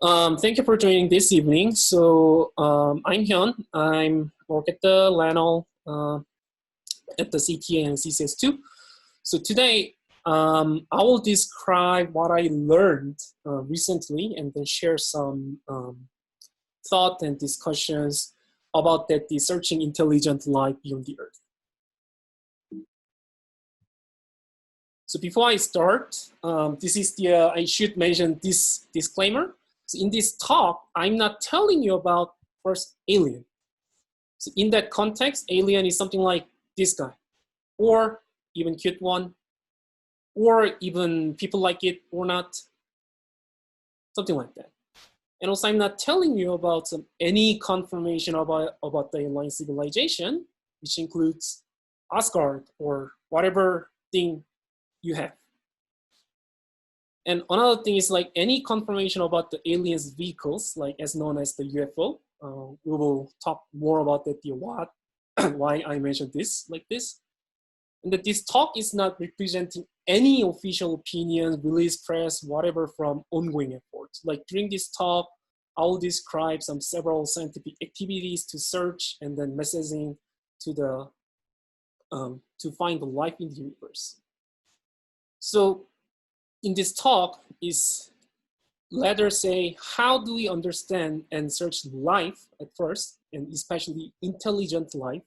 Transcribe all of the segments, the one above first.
Thank you for joining this evening. So I'm Hyun. I'm work at the LANL at the CTA and CCS2. So today I will describe what I learned recently and then share some thought and discussions about that the searching intelligent life beyond the Earth. So before I start, this is the I should mention this disclaimer. So in this talk, I'm not telling you about first alien. So in that context, alien is something like this guy, or even cute one, or even people like it or not, something like that. And also, I'm not telling you about any confirmation about the alien civilization, which includes Asgard or whatever thing you have. And another thing is like any confirmation about the aliens vehicles, like as known as the UFO. We will talk more about that, the what, why I mentioned this like this. And that this talk is not representing any official opinion, release press, whatever from ongoing efforts. Like during this talk, I will describe some several scientific activities to search and then messaging to the to find the life in the universe. So in this talk is, let us say, how do we understand and search life at first, and especially intelligent life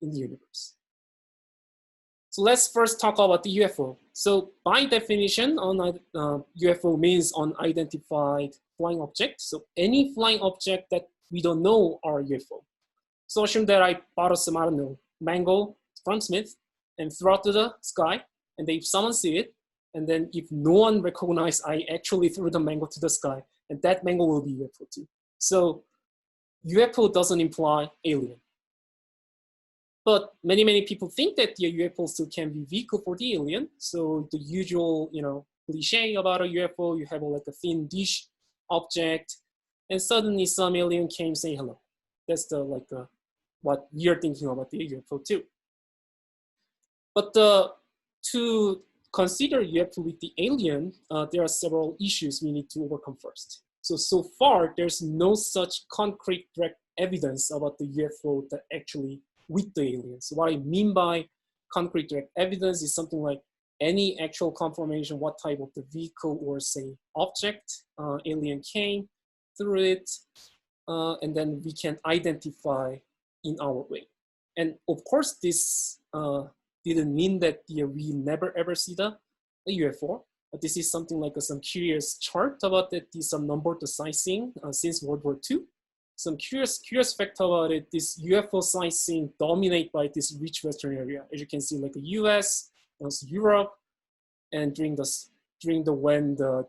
in the universe. So let's first talk about the UFO. So by definition, UFO means unidentified flying object. So any flying object that we don't know are UFO. So assume that I bought some, I don't know, mango from Smith and throw it to the sky, and then if someone see it, and then if no one recognizes, I actually threw the mango to the sky, and that mango will be UFO too. So UFO doesn't imply alien. But many people think that the UFO still can be vehicle for the alien. So the usual, cliche about a UFO, you have like a thin dish object, and suddenly some alien came saying hello. That's what we are thinking about the UFO too. But to consider UFO with the alien, there are several issues we need to overcome first. So far, there's no such concrete direct evidence about the UFO that actually with the aliens. So what I mean by concrete direct evidence is something like any actual confirmation what type of the vehicle or say object alien came through it, and then we can identify in our way. And of course, this didn't mean that we never ever see the UFO, but this is something like some curious chart about that, some number the sightseeing since World War II. Some curious fact about it, this UFO sightseeing dominated by this rich Western area. As you can see, like the US, also Europe, and during when the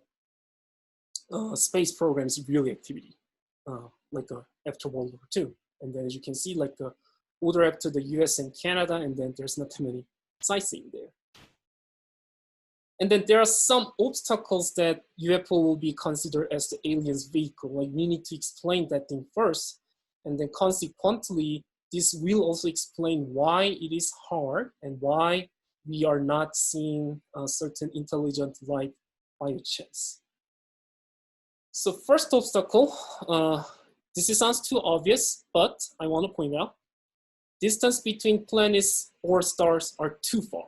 space program is really activity, after World War II. And then as you can see, older after the US and Canada, and then there's not too many sightseeing there. And then there are some obstacles that UFO will be considered as the alien's vehicle. Like we need to explain that thing first. And then consequently, this will also explain why it is hard and why we are not seeing a certain intelligent life by chance. So first obstacle, this sounds too obvious, but I want to point out, distance between planets or stars are too far.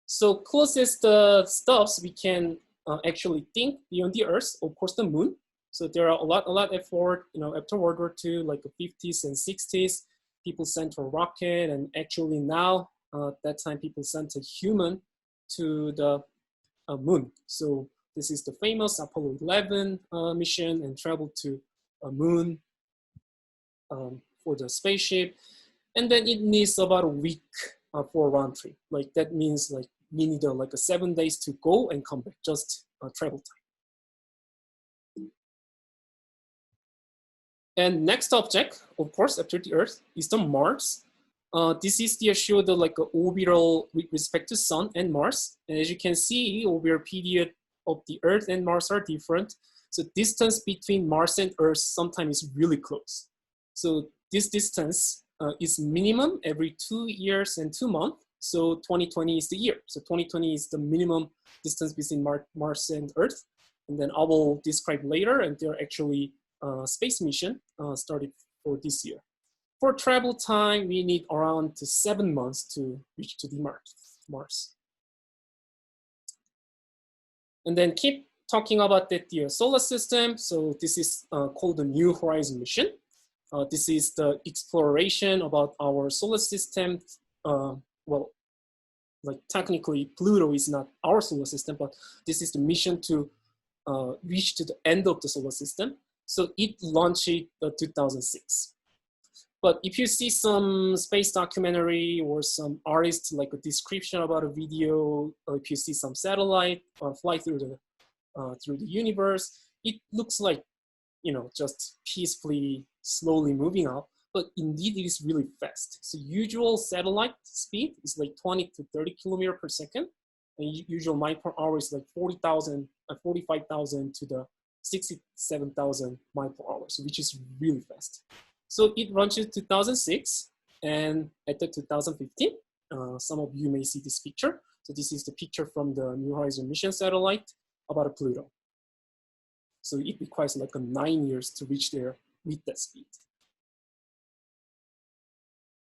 So closest stuffs we can actually think beyond the Earth, of course, the moon. So there are a lot effort, after World War II, like the 50s and 60s, people sent a rocket, and actually now, that time people sent a human to the moon. So this is the famous Apollo 11 mission and traveled to a moon for the spaceship. And then it needs about a week for a round trip. Like that means we need 7 days to go and come back, just travel time. And next object, of course, after the Earth is the Mars. This is the show the orbital with respect to Sun and Mars. And as you can see, orbital period of the Earth and Mars are different. So distance between Mars and Earth sometimes is really close. So this distance is minimum every 2 years and 2 months. So 2020 is the year. So 2020 is the minimum distance between Mars and Earth. and then I will describe later, and they're actually space mission started for this year. For travel time, we need around 7 months to reach to the Mars. And then keep talking about the solar system. So this is called the New Horizon mission. This is the exploration about our solar system. Well, like technically Pluto is not our solar system, but this is the mission to reach to the end of the solar system. So it launched in 2006. But if you see some space documentary or some artist, like a description about a video, or if you see some satellite fly through the universe, it looks like, you know, just peacefully, slowly moving up. But indeed, it is really fast. So usual satellite speed is like 20 to 30 kilometers per second. And usual mile per hour is like 45,000 to the 67,000 mile per hour, so which is really fast. So it launched in 2006, and at the 2015, some of you may see this picture. So this is the picture from the New Horizon mission satellite about Pluto. So it requires like 9 years to reach there with that speed.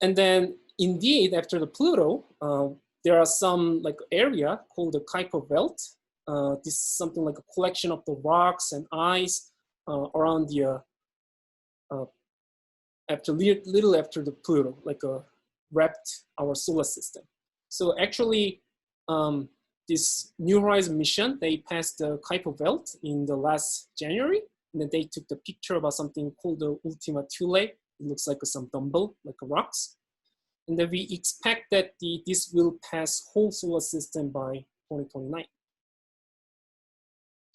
And then indeed, after the Pluto, there are some like area called the Kuiper Belt. This is something like a collection of the rocks and ice around the little after the Pluto, like wrapped our solar system. So actually, this New Horizon mission, they passed the Kuiper Belt in the last January, and then they took the picture about something called the Ultima Thule. It looks like some dumbbell, like rocks. And then we expect that this will pass whole solar system by 2029.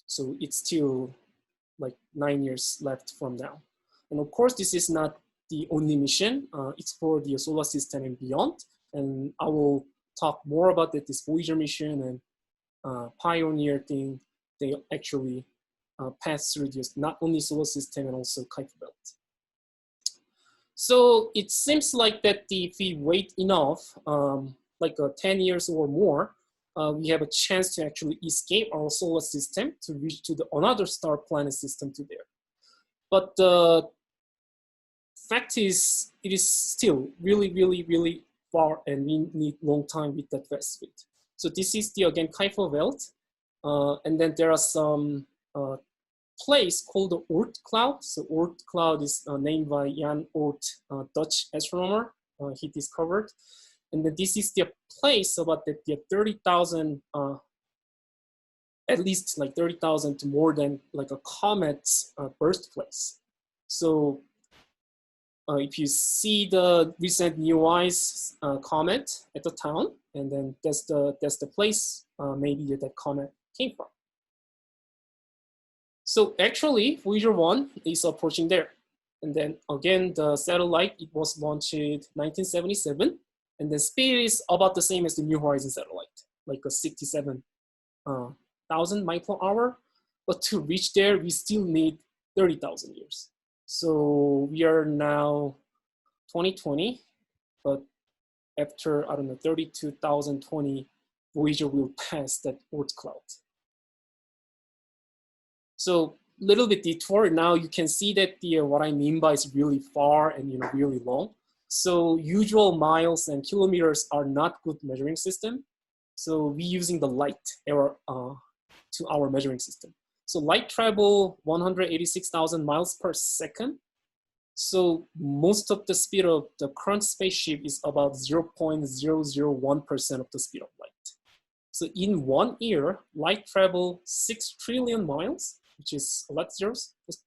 So it's still like 9 years left from now. And of course, this is not the only mission, explore the solar system and beyond. And I will talk more about that, this Voyager mission and Pioneer thing. They actually pass through this, not only solar system and also Kuiper Belt. So it seems like that if we wait enough, like 10 years or more, we have a chance to actually escape our solar system to reach to another star planet system to there. But the fact is, it is still really, really, really far, and we need long time with that fast speed. So this is the, again, Kuiper Belt. And then there are some place called the Oort cloud. So Oort cloud is named by Jan Oort, Dutch astronomer. He discovered. And then this is the place about the 30,000, at least like 30,000 to more than like a comet's birthplace. So if you see the recent Neowise comet at the town, and then that's the place maybe that comet came from. So actually, Voyager 1 is approaching there. And then again, the satellite, it was launched in 1977. And the speed is about the same as the New Horizon satellite, like a 67,000 miles per hour. But to reach there, we still need 30,000 years. So we are now 2020, but after, I don't know, 2020, Voyager will pass that Oort cloud. So little bit detour. Now you can see that what I mean by is really far and really long. So usual miles and kilometers are not good measuring system. So we're using the light to our measuring system. So light travel 186,000 miles per second. So most of the speed of the current spaceship is about 0.001% of the speed of light. So in 1 year, light travel 6 trillion miles, which is a lot of zeros, as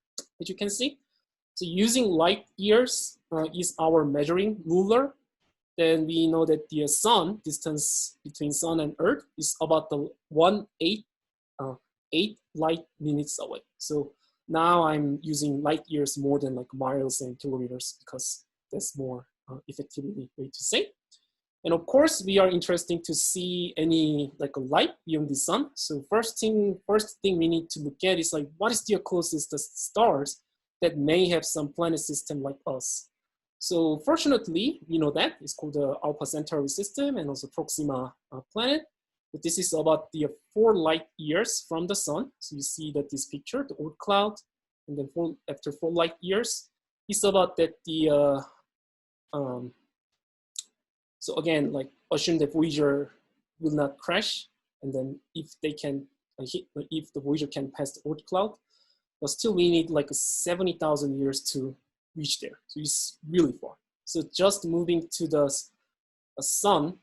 you can see. So using light years is our measuring ruler. Then we know that the sun, distance between sun and earth, is about the 8 light minutes away. So now I'm using light years more than like miles and kilometers, because that's more effectively way to say. And of course, we are interested to see any like a light beyond the sun. So first thing we need to look at is like, what is the closest stars that may have some planet system like us? So fortunately, we know that it's called the Alpha Centauri system and also Proxima planet. But this is about the 4 light years from the sun. So you see that this picture, the Oort cloud, and then after 4 light years, it's about that the so again, like assume that Voyager will not crash, and then if they can if the Voyager can pass the Oort cloud, but still we need like 70,000 years to reach there. So it's really far. So just moving to the sun,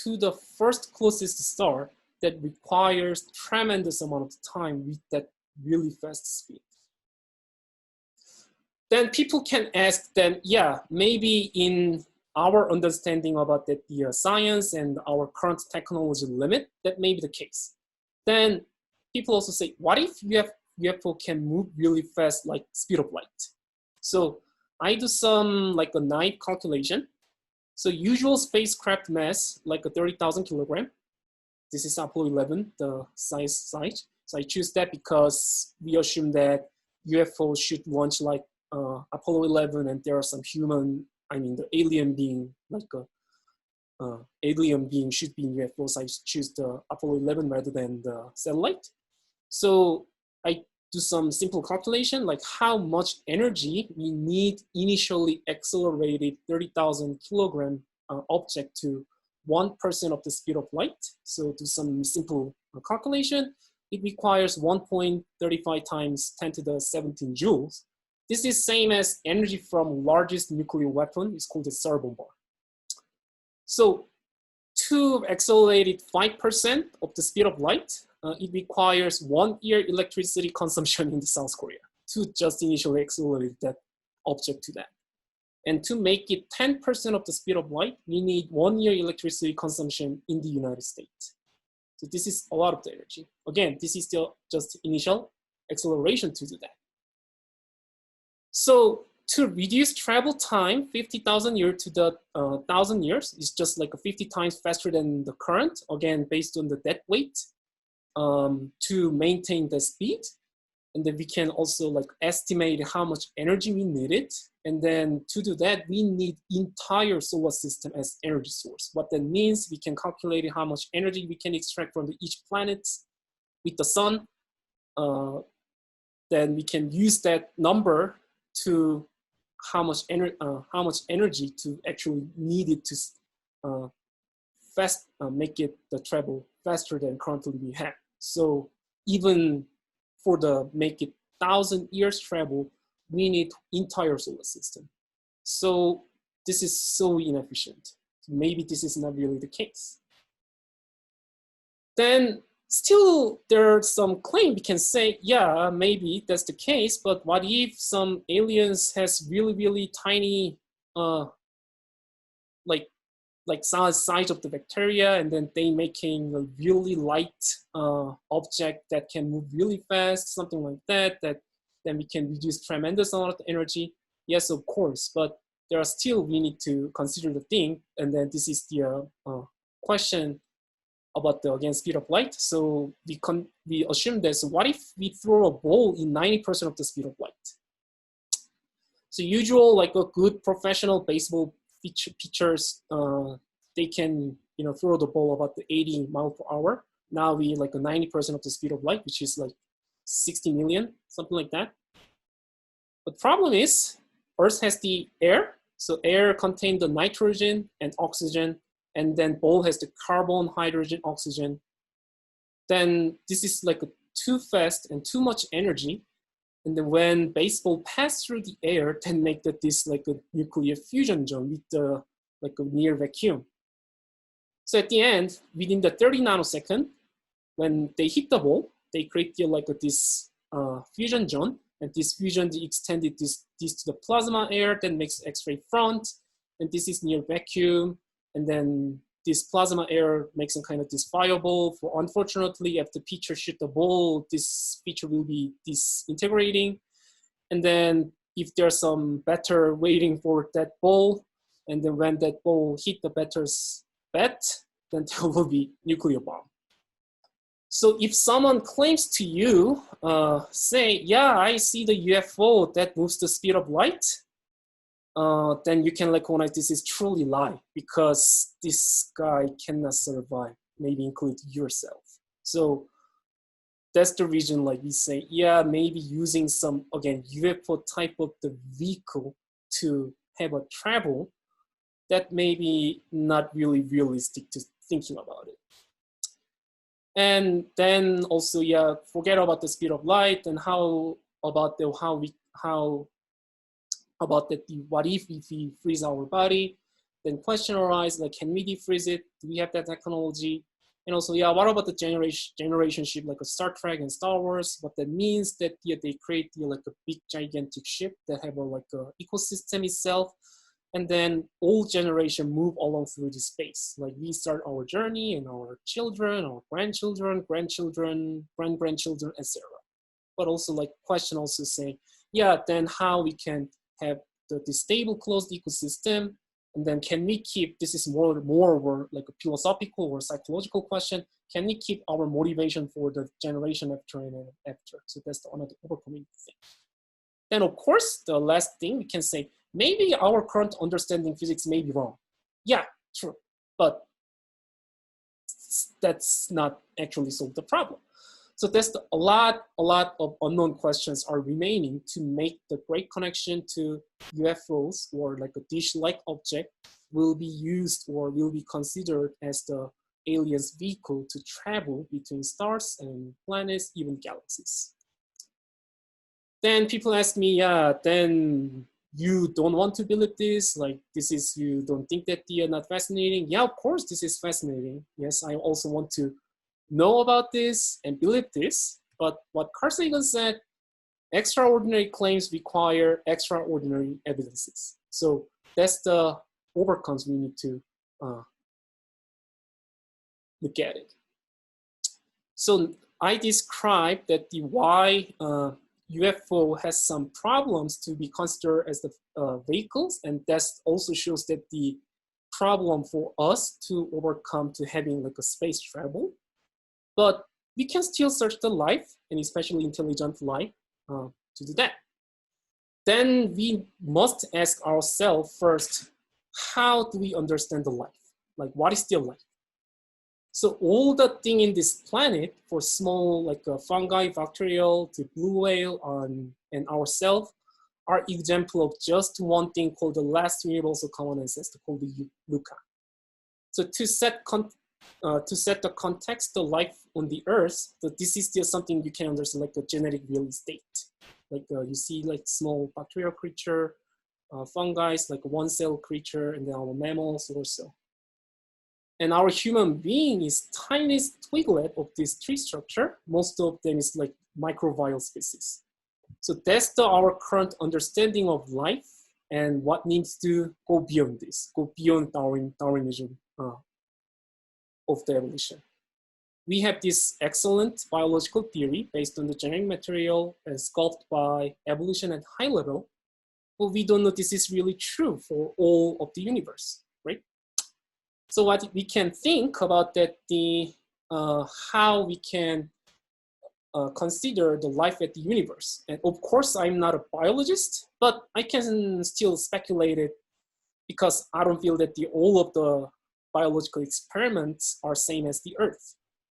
to the first closest star, that requires tremendous amount of time with that really fast speed. Then people can ask then, yeah, maybe in our understanding about that the science and our current technology limit, that may be the case. Then people also say, what if UFO can move really fast like speed of light? So I do some like a naive calculation. So usual spacecraft mass, like a 30,000 kilogram. This is Apollo 11, the size. So I choose that because we assume that UFO should launch like Apollo 11, and there are some human, I mean the alien being, like a alien being should be in UFO. So I choose the Apollo 11 rather than the satellite. So I do some simple calculation, like how much energy we need initially accelerated 30,000 kilogram object to 1% of the speed of light. So do some simple calculation. It requires 1.35 times 10 to the 17 joules. This is same as energy from largest nuclear weapon. It's called the Tsar bomb. So to accelerate it 5% of the speed of light, it requires 1 year electricity consumption in the South Korea to just initially accelerate that object to that. And to make it 10% of the speed of light, we need 1 year electricity consumption in the United States. So this is a lot of the energy. Again, this is still just initial acceleration to do that. So to reduce travel time, 50,000 years to the 1,000 years is just like 50 times faster than the current, again, based on the dead weight, to maintain the speed. And then we can also like estimate how much energy we needed. And then to do that, we need entire solar system as energy source. What that means, we can calculate how much energy we can extract from each planet with the sun. Then we can use that number to how much energy to actually need it to make it the travel faster than currently we have. So even for the make it 1,000 years travel, we need entire solar system. So this is so inefficient. Maybe this is not really the case. Then still there's some claim we can say, yeah, maybe that's the case, but what if some aliens has really, really tiny, like size of the bacteria, and then they making a really light object that can move really fast, something like that, that then we can reduce tremendous amount of energy. Yes, of course, but there are still, we need to consider the thing, and then this is the question about the, again, speed of light. So we assume that, so what if we throw a ball in 90% of the speed of light? So usual, like a good professional baseball pitchers, they can, throw the ball about the 80 miles per hour. Now we like a 90% of the speed of light, which is like 60 million, something like that. But problem is, Earth has the air. So air contains the nitrogen and oxygen, and then ball has the carbon, hydrogen, oxygen. Then this is like too fast and too much energy. And then when baseball pass through the air, then make that this like a nuclear fusion zone with the like a near vacuum. So at the end, within the 30 nanosecond, when they hit the ball, they create like this fusion zone, and this fusion extended this to the plasma air, then makes X-ray front, and this is near vacuum, and then this plasma air makes some kind of this fireball. For unfortunately, if the pitcher shoot the ball, this feature will be disintegrating. And then if there's some batter waiting for that ball, and then when that ball hit the batter's bat, then there will be nuclear bomb. So if someone claims to you, say, yeah, I see the UFO that moves the speed of light, then you can recognize this is truly lie, because this guy cannot survive maybe include yourself. So that's the reason, like we say, yeah, maybe using some, again, UFO type of the vehicle to have a travel, that may be not really realistic to thinking about it. And then also, yeah, forget about the speed of light, and how about the what if we freeze our body? Then question arises, like, can we defreeze it? Do we have that technology? And also, yeah, what about the generation ship, like a Star Trek and Star Wars? What that means that, yeah, they create, like a big gigantic ship that have like a ecosystem itself, and then all generation move along through the space. Like we start our journey, and our children, our grandchildren, grandchildren, etc. But also, like, question also say, yeah, then how we can have the stable closed ecosystem, and then can we keep, this is more like a philosophical or psychological question, can we keep our motivation for the generation after and after? So that's the another overcoming thing. Then of course, the last thing we can say, maybe our current understanding physics may be wrong. Yeah, true, but that's not actually solve the problem. So there's a lot of unknown questions are remaining to make the great connection to UFOs, or like a dish-like object will be used or will be considered as the aliens' vehicle to travel between stars and planets, even galaxies. Then people ask me, yeah, then you don't want to believe this? Like, this is, you don't think that they are not fascinating? Yeah, of course, this is fascinating. Yes, I also want to know about this and believe this. But what Carl Sagan said, extraordinary claims require extraordinary evidences. So that's the overcomes we need to look at it. So I described that the why UFO has some problems to be considered as the vehicles, and that also shows that the problem for us to overcome to having like a space travel. But we can still search the life, and especially intelligent life, to do that. Then we must ask ourselves first, how do we understand the life? Like, what is still life? So all the thing in this planet, for small like fungi, bacterial to blue whale and ourselves, are example of just one thing called the last universal common ancestor called the LUCA. So to set the context of life on the Earth, that this is still something you can understand, like the genetic real estate. Like you see, like small bacterial creature, fungi, like one cell creature, and then our mammals also. And our human being is tiniest twiglet of this tree structure. Most of them is like microbial species. So that's our current understanding of life, and what needs to go beyond this, go beyond Darwinism of the evolution. We have this excellent biological theory based on the genetic material and sculpted by evolution at high level, but we don't know this is really true for all of the universe, right? So what we can think about that, how we can consider the life at the universe. And of course, I'm not a biologist, but I can still speculate it because I don't feel that all of the biological experiments are same as the Earth.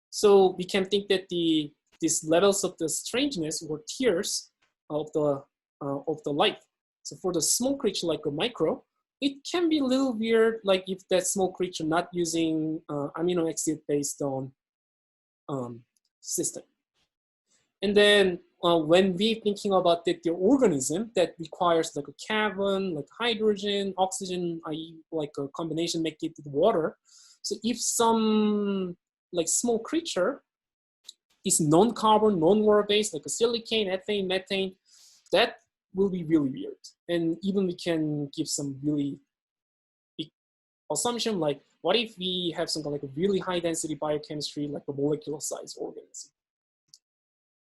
So we can think that these levels of the strangeness or tiers of the life. So for the small creature like a micro, it can be a little weird, like if that small creature not using amino acid based on system. And then when we're thinking about the organism that requires like a carbon, like hydrogen, oxygen, like a combination make it with water. So if some like small creature is non-carbon, non-water based, like a silicane, ethane, methane, that will be really weird. And even we can give some really big assumption, like what if we have something like a really high density biochemistry, like a molecular size organism?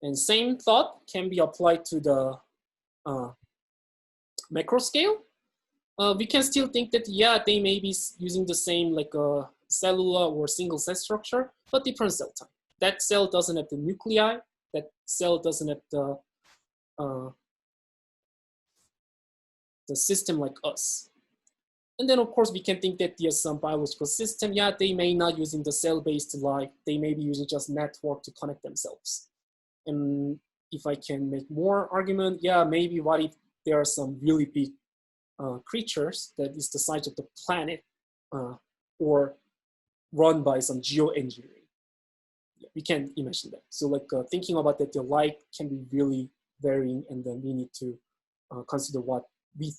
And same thought can be applied to the macro scale. We can still think that, yeah, they may be using the same like a cellular or single cell structure, but different cell type. That cell doesn't have the nuclei. That cell doesn't have the system like us. And then of course we can think that there's some biological system. Yeah, they may not using the cell-based life. They may be using just network to connect themselves. And if I can make more argument, yeah, maybe what if there are some really big creatures that is the size of the planet or run by some geoengineering. Yeah, we can imagine that. So like thinking about that, the life can be really varying, and then we need to consider what we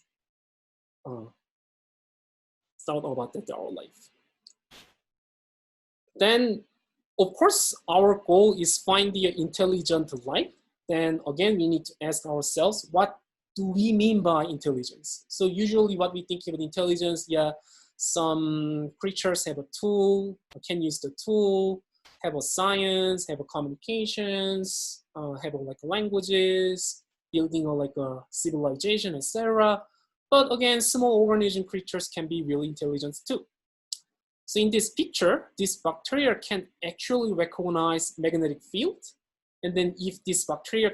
thought about that our life. Then, of course, our goal is find the intelligent life. Then again, we need to ask ourselves, what do we mean by intelligence? So usually what we think about intelligence, yeah, some creatures have a tool, can use the tool, have a science, have a communications, have a, like languages, building a, like a civilization, etc. But again, small organism creatures can be really intelligent too. So in this picture, this bacteria can actually recognize magnetic field. And then if this bacteria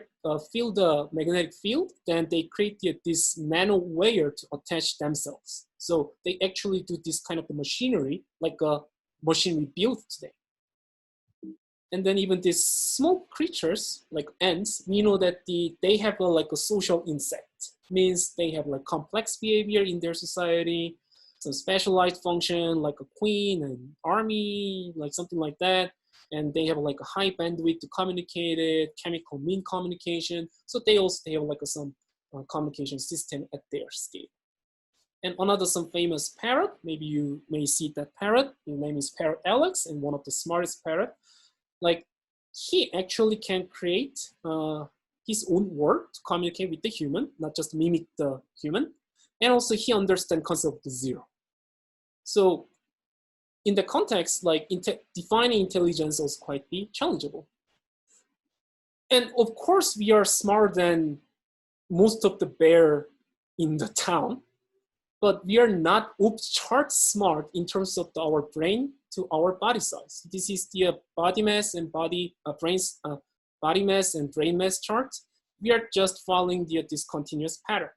feel the magnetic field, then they create this nano layer to attach themselves. So they actually do this kind of machinery, like a machine we built today. And then even these small creatures, like ants, we know that they have like a social insect. Means they have like complex behavior in their society, some specialized function like a queen and army, like something like that. And they have like a high bandwidth to communicate it, chemical mean communication. So they also have like some communication system at their scale. And another some famous parrot, maybe you may see that parrot, his name is Parrot Alex, and one of the smartest parrot. Like he actually can create his own word to communicate with the human, not just mimic the human. And also he understands concept of the zero. So in the context, like defining intelligence was quite challengeable. And of course, we are smarter than most of the bear in the town, but we are not off-chart smart in terms of our brain to our body size. This is the body mass and body mass and brain mass chart. We are just following the discontinuous pattern.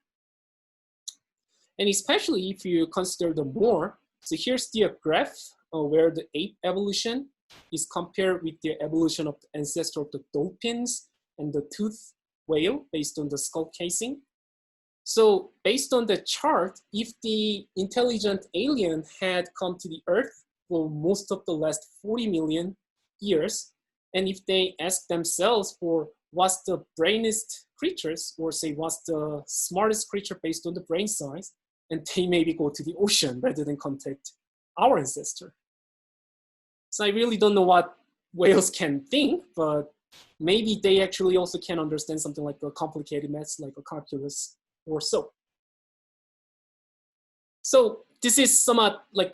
And especially if you consider the more, so here's the graph where the ape evolution is compared with the evolution of the ancestor of the dolphins and the toothed whale based on the skull casing. So based on the chart, if the intelligent alien had come to the Earth for most of the last 40 million years, and if they ask themselves for what's the brainiest creatures, or say what's the smartest creature based on the brain size, and they maybe go to the ocean rather than contact our ancestor. So I really don't know what whales can think, but maybe they actually also can understand something like a complicated maths, like a calculus or so. So this is somewhat like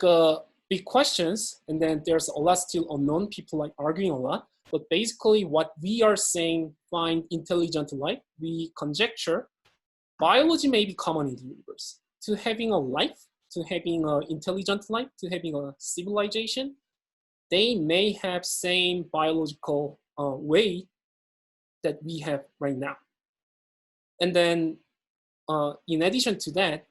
big questions, and then there's a lot still unknown, people like arguing a lot, but basically what we are saying, find intelligent life, we conjecture biology may be common in the universe. To having a life, to having an intelligent life, to having a civilization, they may have same biological way that we have right now. And then in addition to that,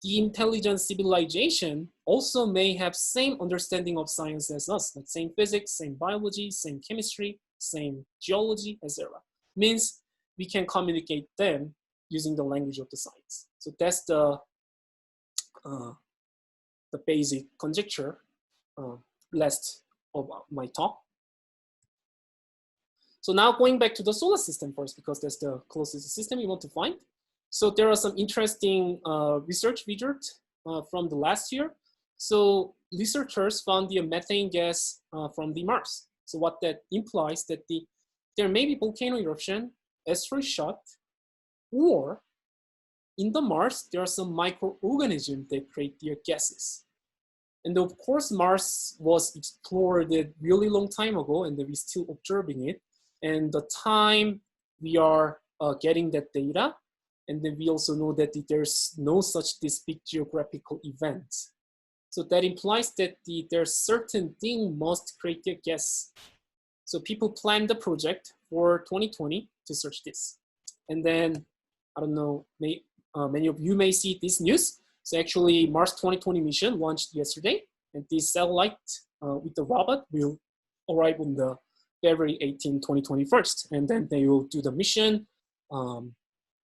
the intelligent civilization also may have same understanding of science as us, like same physics, same biology, same chemistry, same geology, etc. Means we can communicate them using the language of the science. So that's the basic conjecture last of my talk. So now going back to the solar system first, because that's the closest system you want to find. So there are some interesting research results from the last year. So researchers found the methane gas from the Mars. So what that implies that there may be volcano eruption, asteroid shot, or in the Mars, there are some microorganisms that create their gases. And of course, Mars was explored a really long time ago, and we're still observing it. And the time we are getting that data, and then we also know that there's no such this big geographical event. So that implies that there's certain thing must create a gas. So people planned the project for 2020 to search this. And then, I don't know, many of you may see this news. So actually, Mars 2020 mission launched yesterday, and this satellite with the robot will arrive on the February 18, 2021, and then they will do the mission.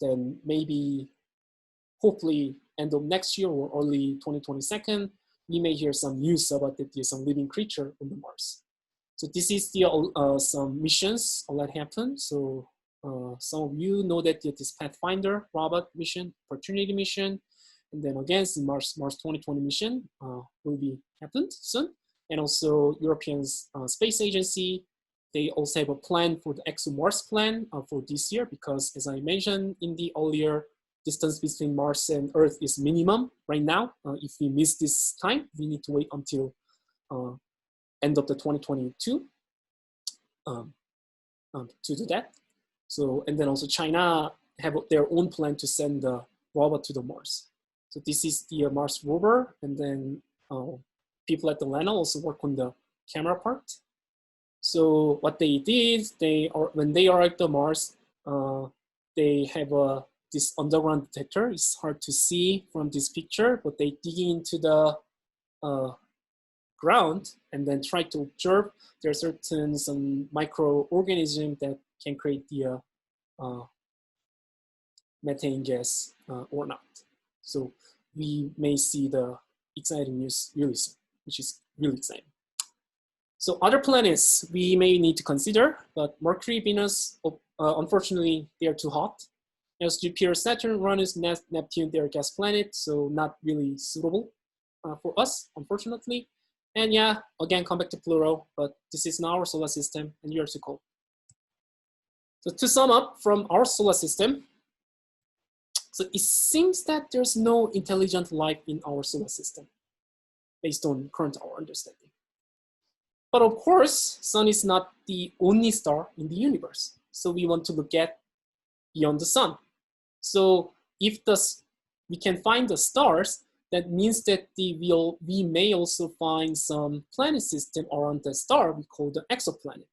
Then maybe, hopefully, end of next year or early 2022, we may hear some news about that there's some living creature on the Mars. So this is the some missions that happen. So some of you know that this Pathfinder robot mission, Opportunity mission, and then again the Mars 2020 mission will be happened soon. And also European Space Agency, they also have a plan for the ExoMars plan for this year, because as I mentioned in the earlier, distance between Mars and Earth is minimum right now. If we miss this time, we need to wait until end of the 2022 to do that. So, and then also China have their own plan to send the robot to the Mars. So this is the Mars rover, and then people at the LANA also work on the camera part. So what they did, when they arrived at the Mars, they have this underground detector. It's hard to see from this picture, but they dig into the ground and then try to observe. There are some microorganisms that can create the methane gas or not. So we may see the exciting news really soon, which is really exciting. So other planets we may need to consider, but Mercury, Venus, unfortunately, they are too hot. As Jupiter, Saturn, Uranus, Neptune, they are gas planets, so not really suitable for us, unfortunately. And yeah, again, come back to Pluto, but this is not our solar system, and you are too cold. So to sum up from our solar system, so it seems that there's no intelligent life in our solar system, based on current our understanding. But of course, Sun is not the only star in the universe. So we want to look at beyond the Sun. So if we can find the stars, that means that we may also find some planet system around the star we call the exoplanet.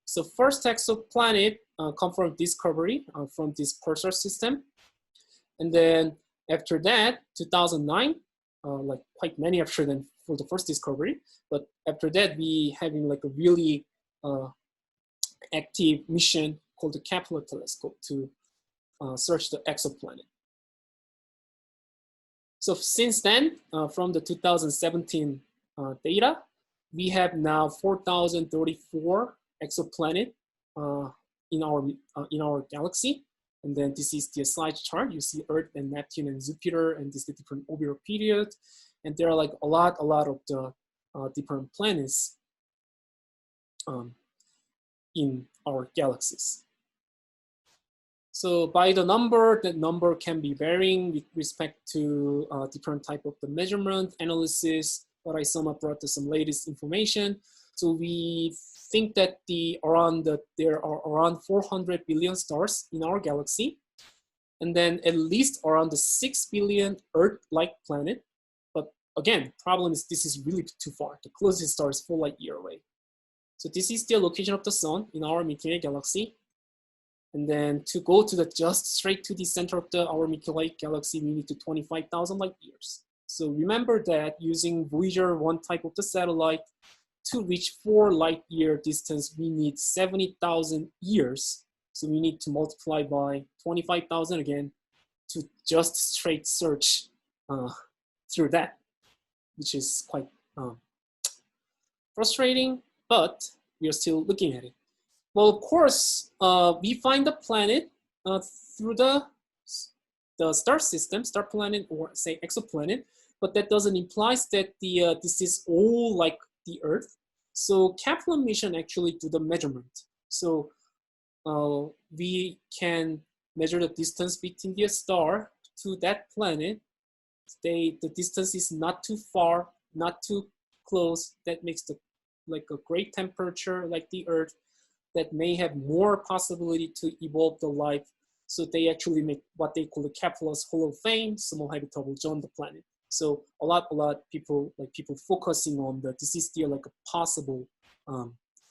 So first exoplanet come from discovery from this pulsar system. And then after that, 2009, like quite many after then for the first discovery. But after that, we having like a really active mission called the Kepler telescope to search the exoplanet. So since then, from the 2017 data, we have now 4,034 exoplanet in our galaxy. And then this is the slide chart. You see Earth and Neptune and Jupiter, and this is the different orbital period. And there are like a lot of the different planets in our galaxies. So by the number, that number can be varying with respect to different type of the measurement analysis. But I sum up brought to some latest information. So we think that there are around 400 billion stars in our galaxy, and then at least around the 6 billion Earth-like planet. But again, problem is this is really too far. The closest star is 4 light year away. So this is the location of the Sun in our Milky Way galaxy. And then to go to just straight to the center of our Milky Way galaxy, we need to 25,000 light years. So remember that using Voyager 1 type of the satellite, to reach 4 light year distance, we need 70,000 years. So we need to multiply by 25,000 again to just straight search through that, which is quite frustrating, but we are still looking at it. Well, of course, we find the planet through the star system, star planet, or say exoplanet, but that doesn't imply that this is all like the Earth. So Kepler mission actually do the measurement. So we can measure the distance between the star to that planet. The distance is not too far, not too close. That makes like a great temperature like the Earth that may have more possibility to evolve the life. So they actually make what they call the Kepler's Hall of Fame, small habitable zone on the planet. So a lot people focusing on this is still like a possible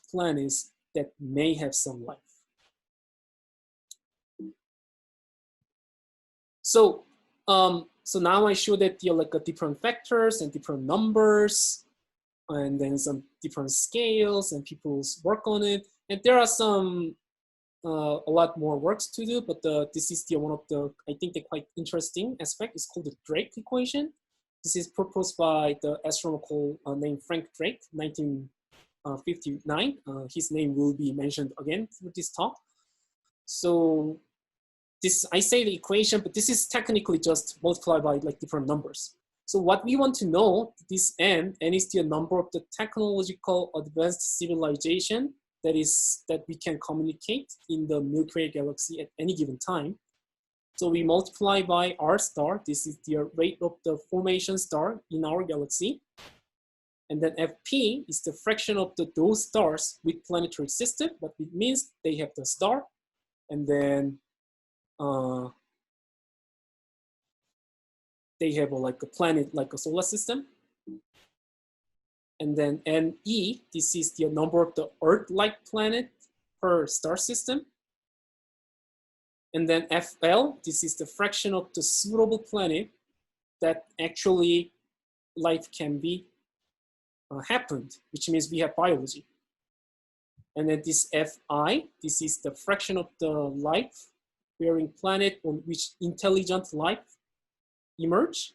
planets that may have some life. So So now I show that there are like different vectors and different numbers, and then some different scales, and people's work on it. And there are some a lot more works to do, but this is the one of the, I think, the quite interesting aspect. It's called the Drake equation. This is proposed by the astronomer named Frank Drake, 1959. His name will be mentioned again through this talk. So this, I say the equation, but this is technically just multiplied by like different numbers. So what we want to know, this n is the number of the technological advanced civilization that we can communicate in the Milky Way galaxy at any given time. So we multiply by R star. This is the rate of the formation star in our galaxy. And then Fp is the fraction of those stars with planetary system, but it means they have the star. And then they have like a planet, like a solar system. And then Ne, this is the number of the Earth-like planet per star system. And then Fl, this is the fraction of the suitable planet that actually life can be happened, which means we have biology. And then this Fi, this is the fraction of the life-bearing planet on which intelligent life emerge.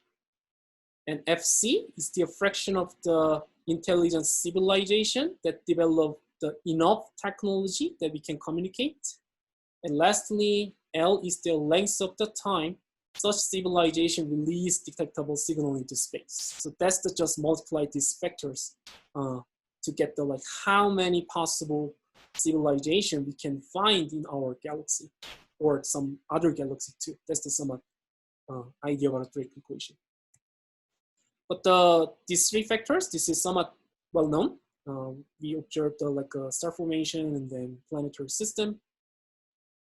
And Fc is the fraction of the intelligent civilization that develop the enough technology that we can communicate. And lastly, L is the length of the time such civilization release detectable signal into space. So that's the just multiply these factors to get the like how many possible civilization we can find in our galaxy or some other galaxy too. That's the somewhat idea about a Drake equation. But these three factors, this is somewhat well known. We observed like a star formation and then planetary system.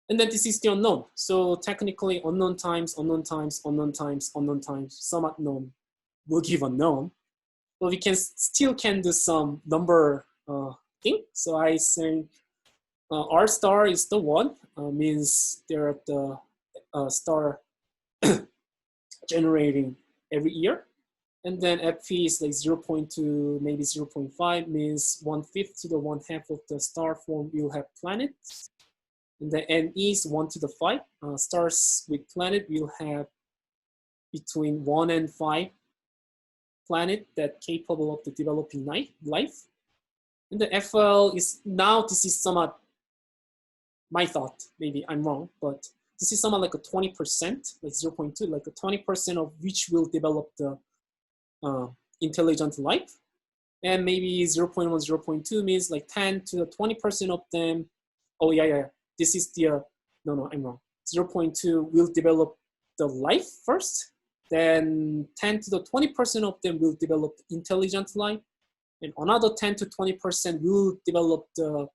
And then this is the unknown. So technically unknown times, unknown times, unknown times, unknown times, somewhat known will give unknown. But we can still do some number thing. So I say R star is the one, means there are the star generating every year. And then Fp is like 0.2, maybe 0.5, means 1/5 to the 1/2 of the star form will have planets. And then Ne is 1 to the 5. Stars with planet will have between 1 and 5 planet that capable of the developing life. And the Fl is, now this is somewhat my thought, maybe I'm wrong, but this is somewhat like a 20%, like 0.2, like a 20% of which will develop the intelligent life. And maybe 0.1, 0.2 means like 10 to the 20% of them. Oh yeah. This is the, no, I'm wrong. 0.2 will develop the life first. Then 10 to the 20% of them will develop intelligent life. And another 10 to 20% will develop the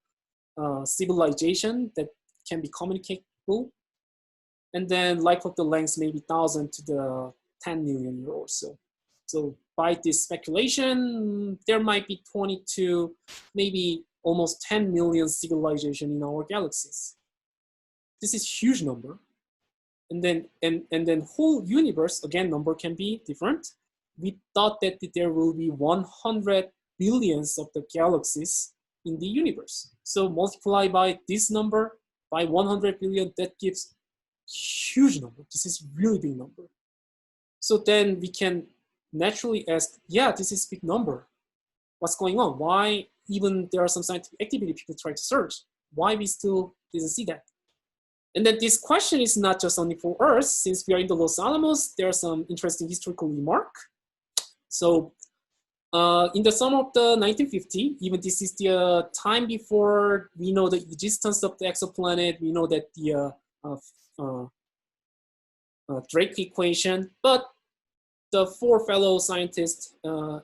civilization that can be communicable. And then life of the length maybe 1,000 to the 10 million year or so. So by this speculation, there might be 22, maybe almost 10 million civilization in our galaxies. This is huge number. And then whole universe, again, number can be different. We thought that there will be 100 billions of the galaxies in the universe. So multiply by this number by 100 billion, that gives huge number. This is really big number. So then we can naturally ask, yeah, this is big number. What's going on? Why even there are some scientific activity people try to search? Why we still didn't see that? And then this question is not just only for Earth. Since we are in the Los Alamos, there are some interesting historical remark. So in the summer of the 1950, even this is the time before we know the existence of the exoplanet, we know that the Drake equation, but the four fellow scientists,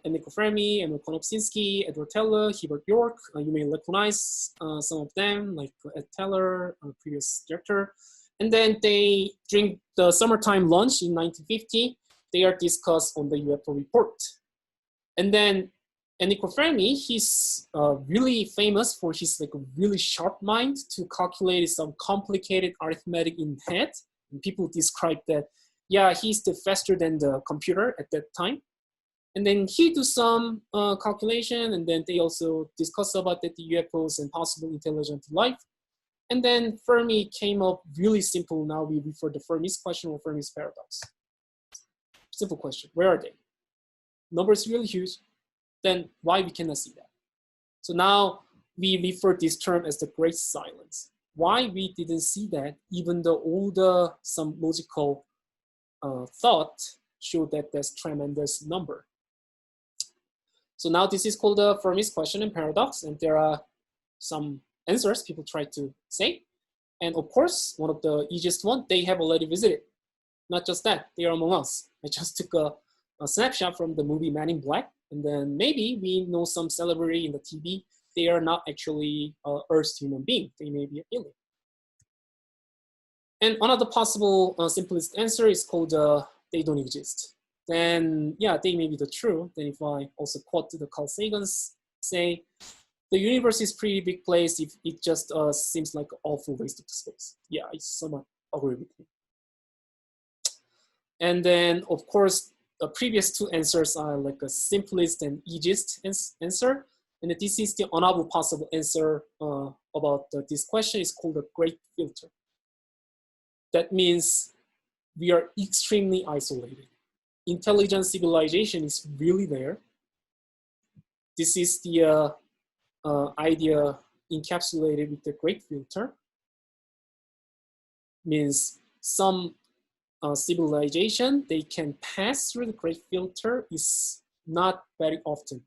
Enrico Fermi, Emil Konopczynski, Edward Teller, Herbert York, you may recognize some of them, like Ed Teller, previous director. And then they, during the summertime lunch in 1950, they are discussed on the UFO report. And then Enrico Fermi, he's really famous for his like really sharp mind to calculate some complicated arithmetic in head. And people describe that, yeah, he's still faster than the computer at that time. And then he do some calculation, and then they also discuss about the UFOs and possible intelligent life. And then Fermi came up really simple. Now we refer to Fermi's question or Fermi's paradox. Simple question, where are they? Number is really huge, then why we cannot see that? So now we refer this term as the great silence. Why we didn't see that, even though all some logical thought showed that there's tremendous number. So now this is called the Fermi's question and paradox, and there are some answers people try to say. And of course, one of the easiest one, they have already visited. Not just that, they are among us. I just took a snapshot from the movie Man in Black, and then maybe we know some celebrity in the TV. They are not actually Earth's human being. They may be an alien. And another possible simplest answer is called they don't exist. Then yeah, they may be the true. Then if I also quote the Carl Sagan's say, the universe is pretty big place if it just seems like an awful waste of space. Yeah, I somewhat agree with him. And then of course, the previous two answers are like a simplest and easiest answer. And this is the another possible answer about this question is called the great filter. That means we are extremely isolated. Intelligent civilization is really there. This is the idea encapsulated with the great filter. Means some civilization, they can pass through the great filter is not very often.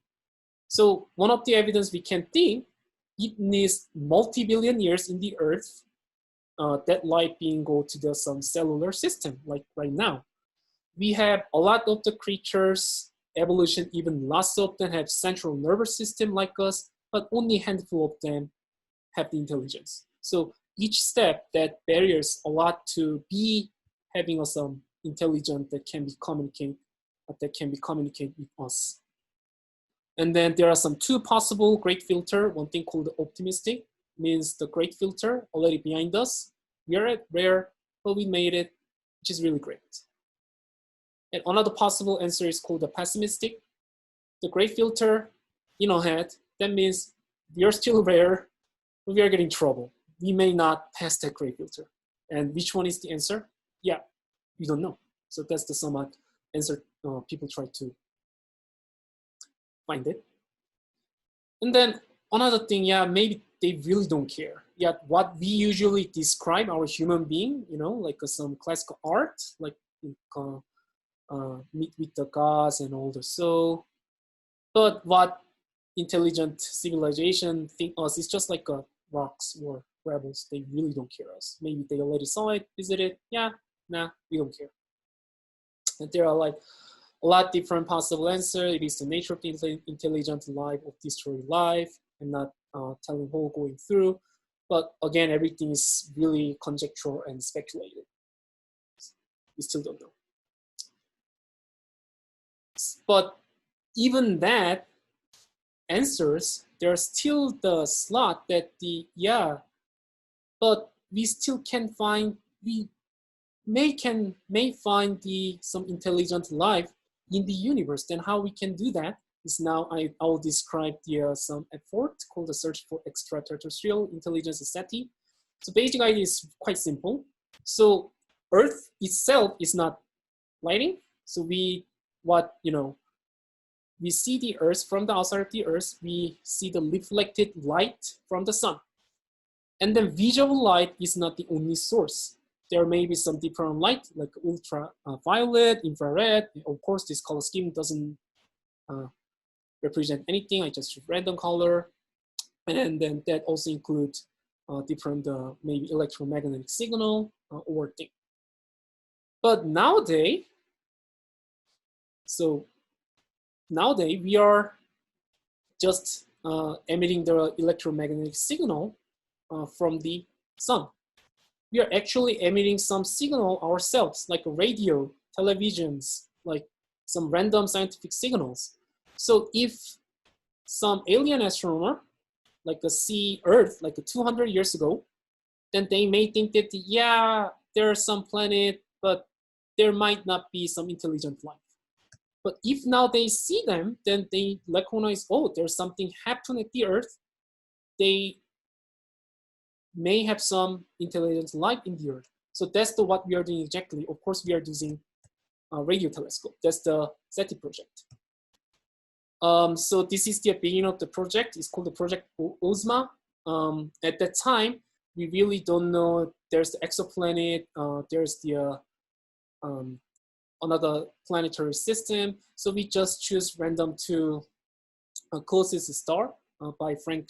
So one of the evidence we can think, it needs multi-billion years in the Earth, that light being go to some cellular system, like right now. We have a lot of the creatures, evolution, even lots of them have central nervous system like us, but only a handful of them have the intelligence. So each step that barriers a lot to be having some intelligence that can be communicate with us. And then there are some two possible great filter. One thing called the optimistic, means the great filter already behind us. We are at rare, but we made it, which is really great. And another possible answer is called the pessimistic. The great filter in our head, that means we are still rare, but we are getting trouble. We may not pass that great filter. And which one is the answer? Yeah, we don't know. So that's the somewhat answer people try to find it. And then another thing, yeah, maybe they really don't care. Yeah, what we usually describe our human being, you know, like some classical art, like meet with the gods and all the so. But what intelligent civilization think us is just like rocks or rebels. They really don't care us. Maybe they already saw it, visited. Yeah, nah, we don't care. And there are like a lot different possible answer. It is the nature of the intelligent life of destroyed life and not telling whole going through. But again, everything is really conjectural and speculated. We still don't know. But even that answers, there's still the slot that but we still can find, we may find some intelligent life in the universe. Then how we can do that is now I'll describe some effort called the search for extraterrestrial intelligence SETI. So basic idea is quite simple. So Earth itself is not lighting. So we see the Earth from the outside of the Earth. We see the reflected light from the sun. And then visual light is not the only source. There may be some different light like ultraviolet, infrared. Of course, this color scheme doesn't represent anything. I just choose random color. And then that also includes different maybe electromagnetic signal or thing. But nowadays we are just emitting the electromagnetic signal from the sun. We are actually emitting some signal ourselves, like a radio, televisions, like some random scientific signals. So if some alien astronomer, like see Earth like 200 years ago, then they may think that, yeah, there are some planet, but there might not be some intelligent life. But if now they see them, then they recognize, oh, there's something happened at the Earth. They may have some intelligent life in the Earth. So that's what we are doing exactly. Of course, we are using a radio telescope. That's the SETI project. So this is the beginning of the project. It's called the Project OSMA. At that time, we really don't know. There's the exoplanet. There's the another planetary system. So we just choose random to closest star by Frank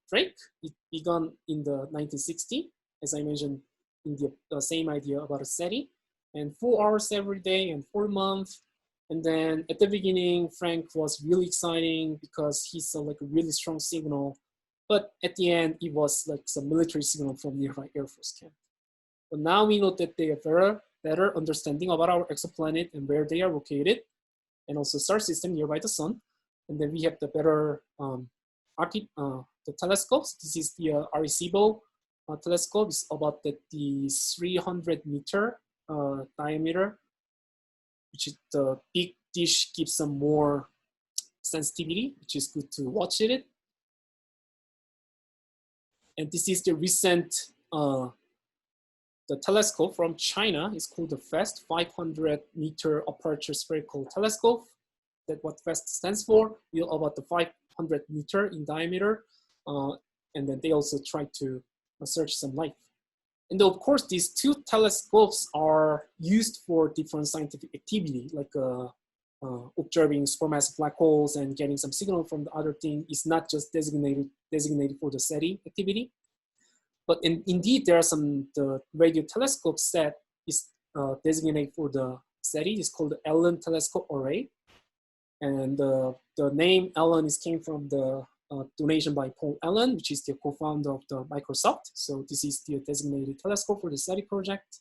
Drake. It began in the 1960s, as I mentioned in the same idea about a SETI, and 4 hours every day and 4 months. And then at the beginning, Frank was really exciting because he saw like a really strong signal. But at the end, it was like some military signal from nearby Air Force camp. But now we know that they have better understanding about our exoplanet and where they are located, and also star system nearby the sun. And then we have the better the telescopes. This is the Arecibo telescope. It's about the 300-meter diameter, which is the big dish gives some more sensitivity, which is good to watch it. And this is the recent the telescope from China. It's called the FAST 500-meter aperture spherical telescope. That's what FAST stands for. We know about the 500-meter in diameter, and then they also try to search some life. And of course, these two telescopes are used for different scientific activity, like observing supermassive black holes and getting some signal from the other thing. Is not just designated for the SETI activity. But indeed, there are some the radio telescope set is designated for the SETI. It's called the Allen Telescope Array, and the name Allen came from the donation by Paul Allen, which is the co-founder of the Microsoft. So this is the designated telescope for the SETI project.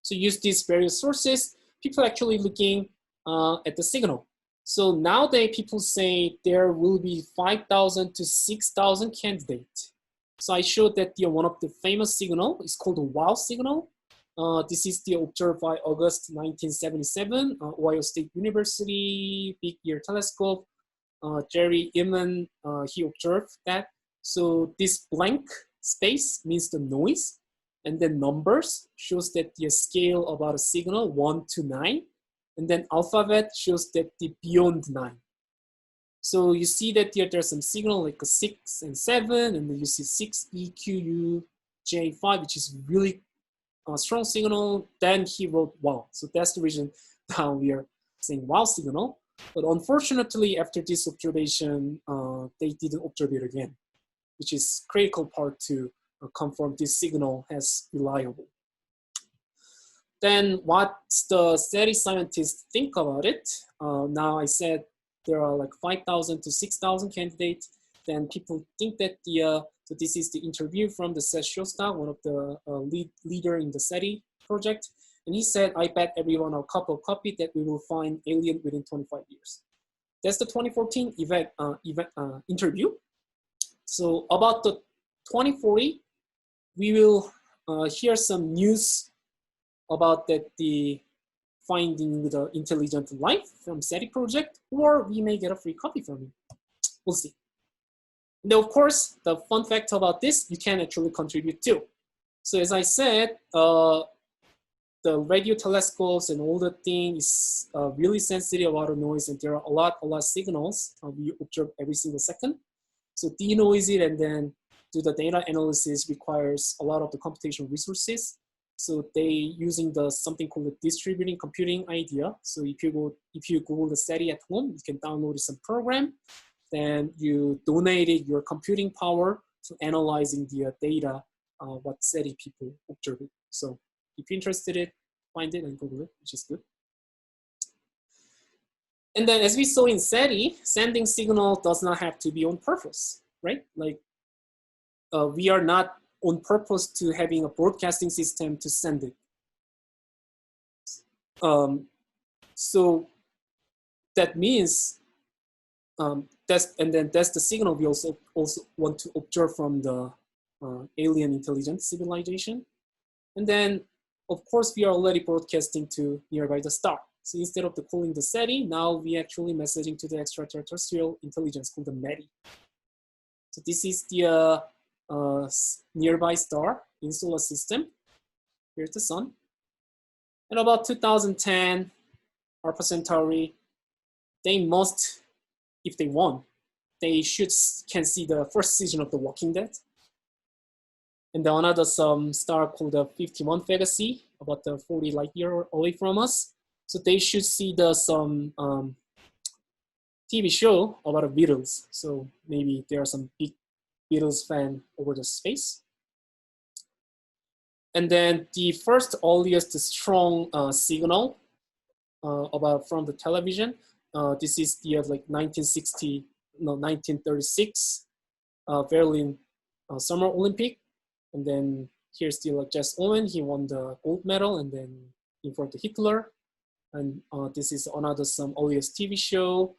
So use these various sources. People actually looking at the signal. So nowadays people say there will be 5,000 to 6,000 candidates. So I showed that one of the famous signal is called the WOW signal. This is the observed by August 1977, Ohio State University Big Ear Telescope. Jerry Inman, he observed that. So this blank space means the noise, and then numbers shows that the scale about a signal 1 to 9, and then alphabet shows that the beyond 9. So you see that there's some signal like a 6 and 7, and then you see 6 EQU J5, which is really a strong signal. Then he wrote wow. So that's the reason now we are saying wow signal. But unfortunately, after this observation, they didn't observe it again, which is critical part to confirm this signal as reliable. Then what the SETI scientists think about it? Now I said there are like 5,000 to 6,000 candidates. Then people think that so this is the interview from the Seth Shostak, one of the leader in the SETI project. And he said, I bet everyone a couple copy that we will find alien within 25 years. That's the 2014 interview. So about the 2040, we will hear some news about that the finding the intelligent life from SETI project, or we may get a free copy from you. We'll see. And of course, the fun fact about this, you can actually contribute too. So as I said, the radio telescopes and all the things really sensitive about the noise, and there are a lot of signals we observe every single second. So denoise it and then do the data analysis requires a lot of the computational resources. So they using something called the distributing computing idea. So if you Google the SETI at home, you can download some program. Then you donated your computing power to analyzing the data, what SETI people observe. So if you're interested in it, find it and Google it, which is good. And then as we saw in SETI, sending signal does not have to be on purpose, right? Like we are not on purpose to having a broadcasting system to send it. So that means that's the signal we also want to observe from the alien intelligent civilization. And then of course, we are already broadcasting to nearby the star. So instead of calling the SETI, now we actually messaging to the extraterrestrial intelligence called the METI. So this is the nearby star in solar system. Here's the sun. And about 2010, Alpha Centauri, they must, if they want, they can see the first season of The Walking Dead. And then another star called the 51 Phegacy, about 40 light year away from us. So they should see some TV show about the Beatles. So maybe there are some big Beatles fan over the space. And then the first earliest strong signal from the television. This is the 1936 Berlin Summer Olympic. And then here's the Jess Owen. He won the gold medal and then in front of Hitler. And this is another earliest TV show.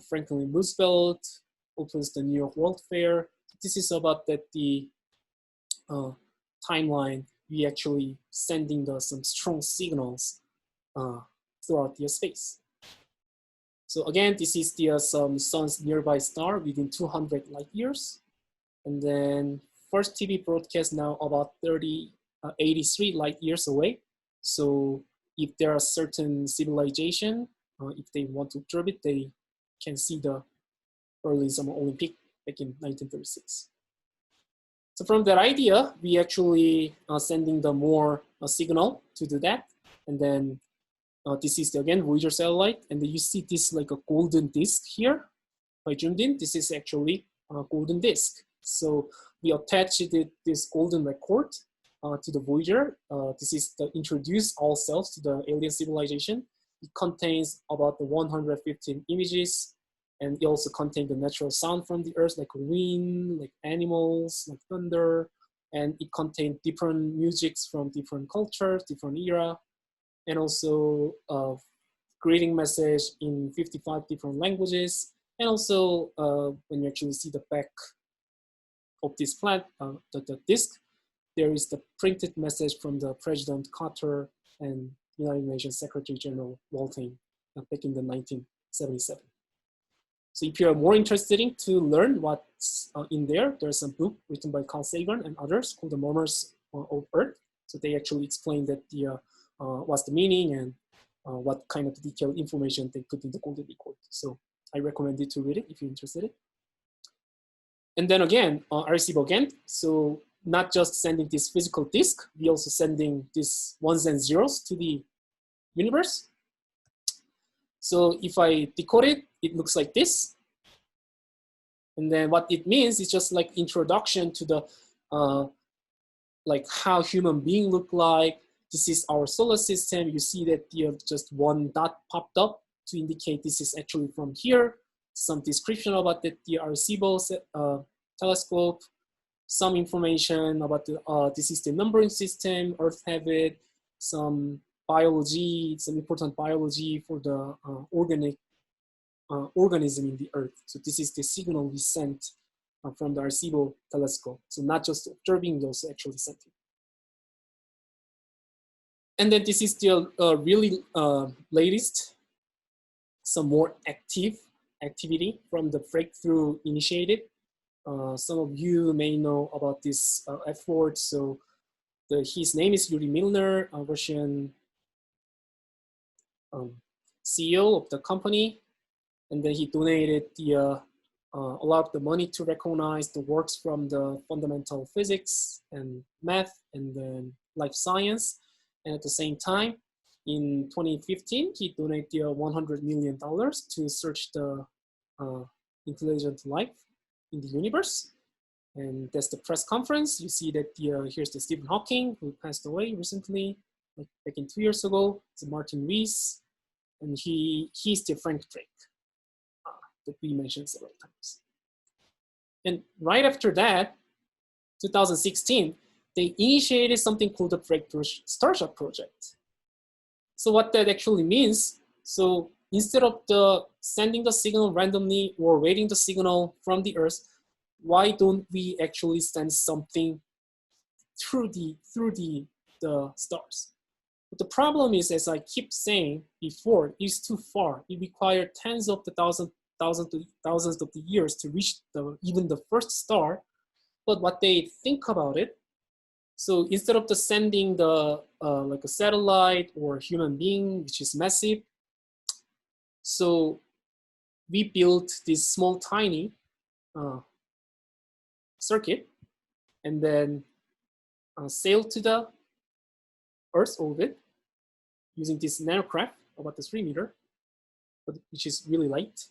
Franklin Roosevelt opens the New York World Fair. This is about the timeline. We actually sending some strong signals throughout the space. So again, this is the some sun's nearby star within 200 light years. And then first TV broadcast now about 83 light years away. So if there are certain civilization, if they want to observe it, they can see the early Summer Olympic back in 1936. So from that idea, we actually sending the more signal to do that. And then this is again Voyager satellite. And then you see this like a golden disk here. If I zoomed in, this is actually a golden disk. So we attached this golden record to the Voyager. This is to introduce ourselves to the alien civilization. It contains about 115 images, and it also contains the natural sound from the Earth, like wind, like animals, like thunder, and it contains different musics from different cultures, different era, and also greeting message in 55 different languages, and also when you actually see the back of this the disk, there is the printed message from the President Carter and United Nations Secretary General Walton back in the 1977. So if you're more interested in to learn what's in there, there's a book written by Carl Sagan and others called The Murmurs of Earth. So they actually explain that what's the meaning and what kind of detailed information they put in the golden record. So I recommend you to read it if you're interested. And then again, receive again. So not just sending this physical disk, we also sending these ones and zeros to the universe. So if I decode it, it looks like this. And then what it means is just like introduction to the like how human being look like. This is our solar system. You see that just one dot popped up to indicate this is actually from here. Some description about the Arecibo telescope, some information about this is the numbering system, Earth habit, some biology, some important biology for the organism in the Earth. So this is the signal we sent from the Arecibo telescope. So not just observing, we also actually sent it. And then this is the really latest, some more activity from the breakthrough initiative. Some of you may know about this effort. So his name is Yuri Milner, a Russian CEO of the company. And then he donated a lot of the money to recognize the works from the fundamental physics and math and then life science. And at the same time, in 2015, he donated $100 million to search the intelligent life in the universe. And that's the press conference. You see that here's the Stephen Hawking, who passed away recently, like back in 2 years ago. It's Martin Rees, and he's the Frank Drake that we mentioned several times. And right after that, 2016, they initiated something called the Breakthrough Starshot project. So what that actually means, so instead of sending the signal randomly or waiting the signal from the Earth, why don't we actually send something through the stars? But the problem is, as I keep saying before, it's too far. It requires tens of the thousands of the years to reach even the first star. But what they think about it, so instead of sending like a satellite or human being, which is massive, so we built this small, tiny circuit, and then sail to the Earth's orbit using this nanocraft, about the 3 meter, which is really light.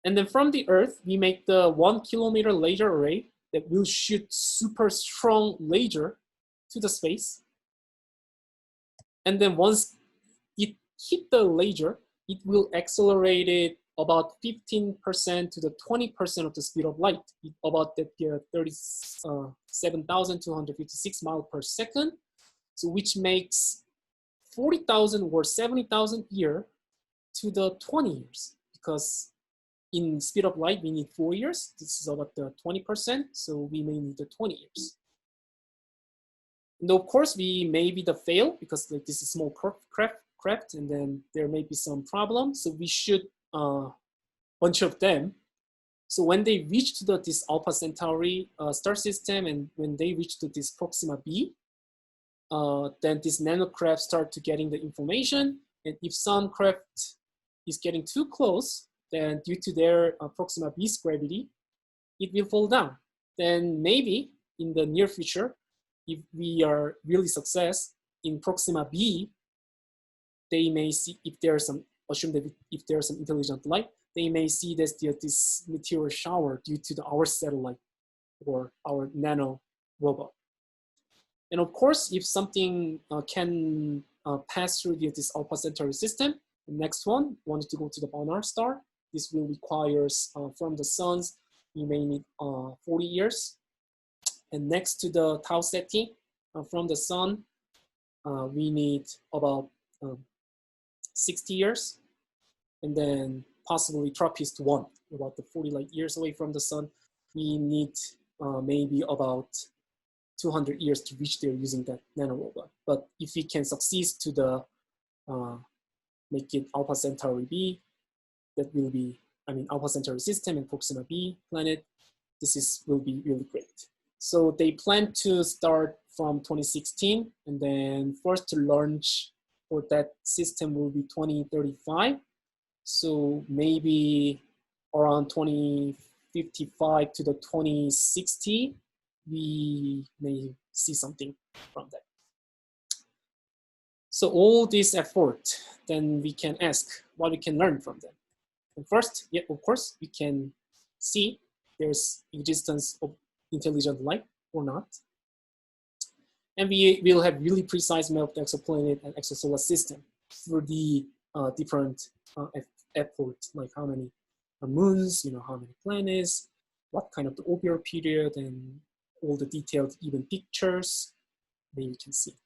And then from the Earth, we make the 1 kilometer laser array that will shoot super strong laser to the space. And then once it hit the laser, it will accelerate it about 15% to the 20% of the speed of light, about that 37,256 miles per second. So which makes 40,000 or 70,000 years to the 20 years, because in speed of light, we need 4 years. This is about the 20%, so we may need the 20 years. And of course, we may be the fail, because like this is small craft, and then there may be some problems. So we should bunch of them. So when they reach to this Alpha Centauri star system, and when they reach to this Proxima b, then this nanocraft start to getting the information. And if some craft is getting too close, then due to their Proxima b's gravity, it will fall down. Then maybe in the near future, if we are really success in Proxima b, they may see, if there's some, assume that if there's some intelligent life, they may see this meteor shower due to our satellite or our nano robot. And of course, if something can pass through this Alpha Centauri system, the next one wanted to go to the Barnard star. This will require from the suns, we may need 40 years. And next to the Tau Ceti from the sun, we need about 60 years. And then possibly TRAPPIST-1, about the 40 light years away from the sun, we need maybe about 200 years to reach there using that nanorobot. But if we can succeed to make it Alpha Centauri b, that will be, Alpha Centauri system and Proxima b planet, will be really great. So they plan to start from 2016, and then first to launch for that system will be 2035. So maybe around 2055 to the 2060, we may see something from that. So all this effort, then we can ask what we can learn from them. And first, yeah, of course, we can see there's existence of intelligent life or not. And we will have really precise map of the exoplanet and exosolar system through the different efforts, like how many moons, how many planets, what kind of the orbital period, and all the detailed even pictures that you can see.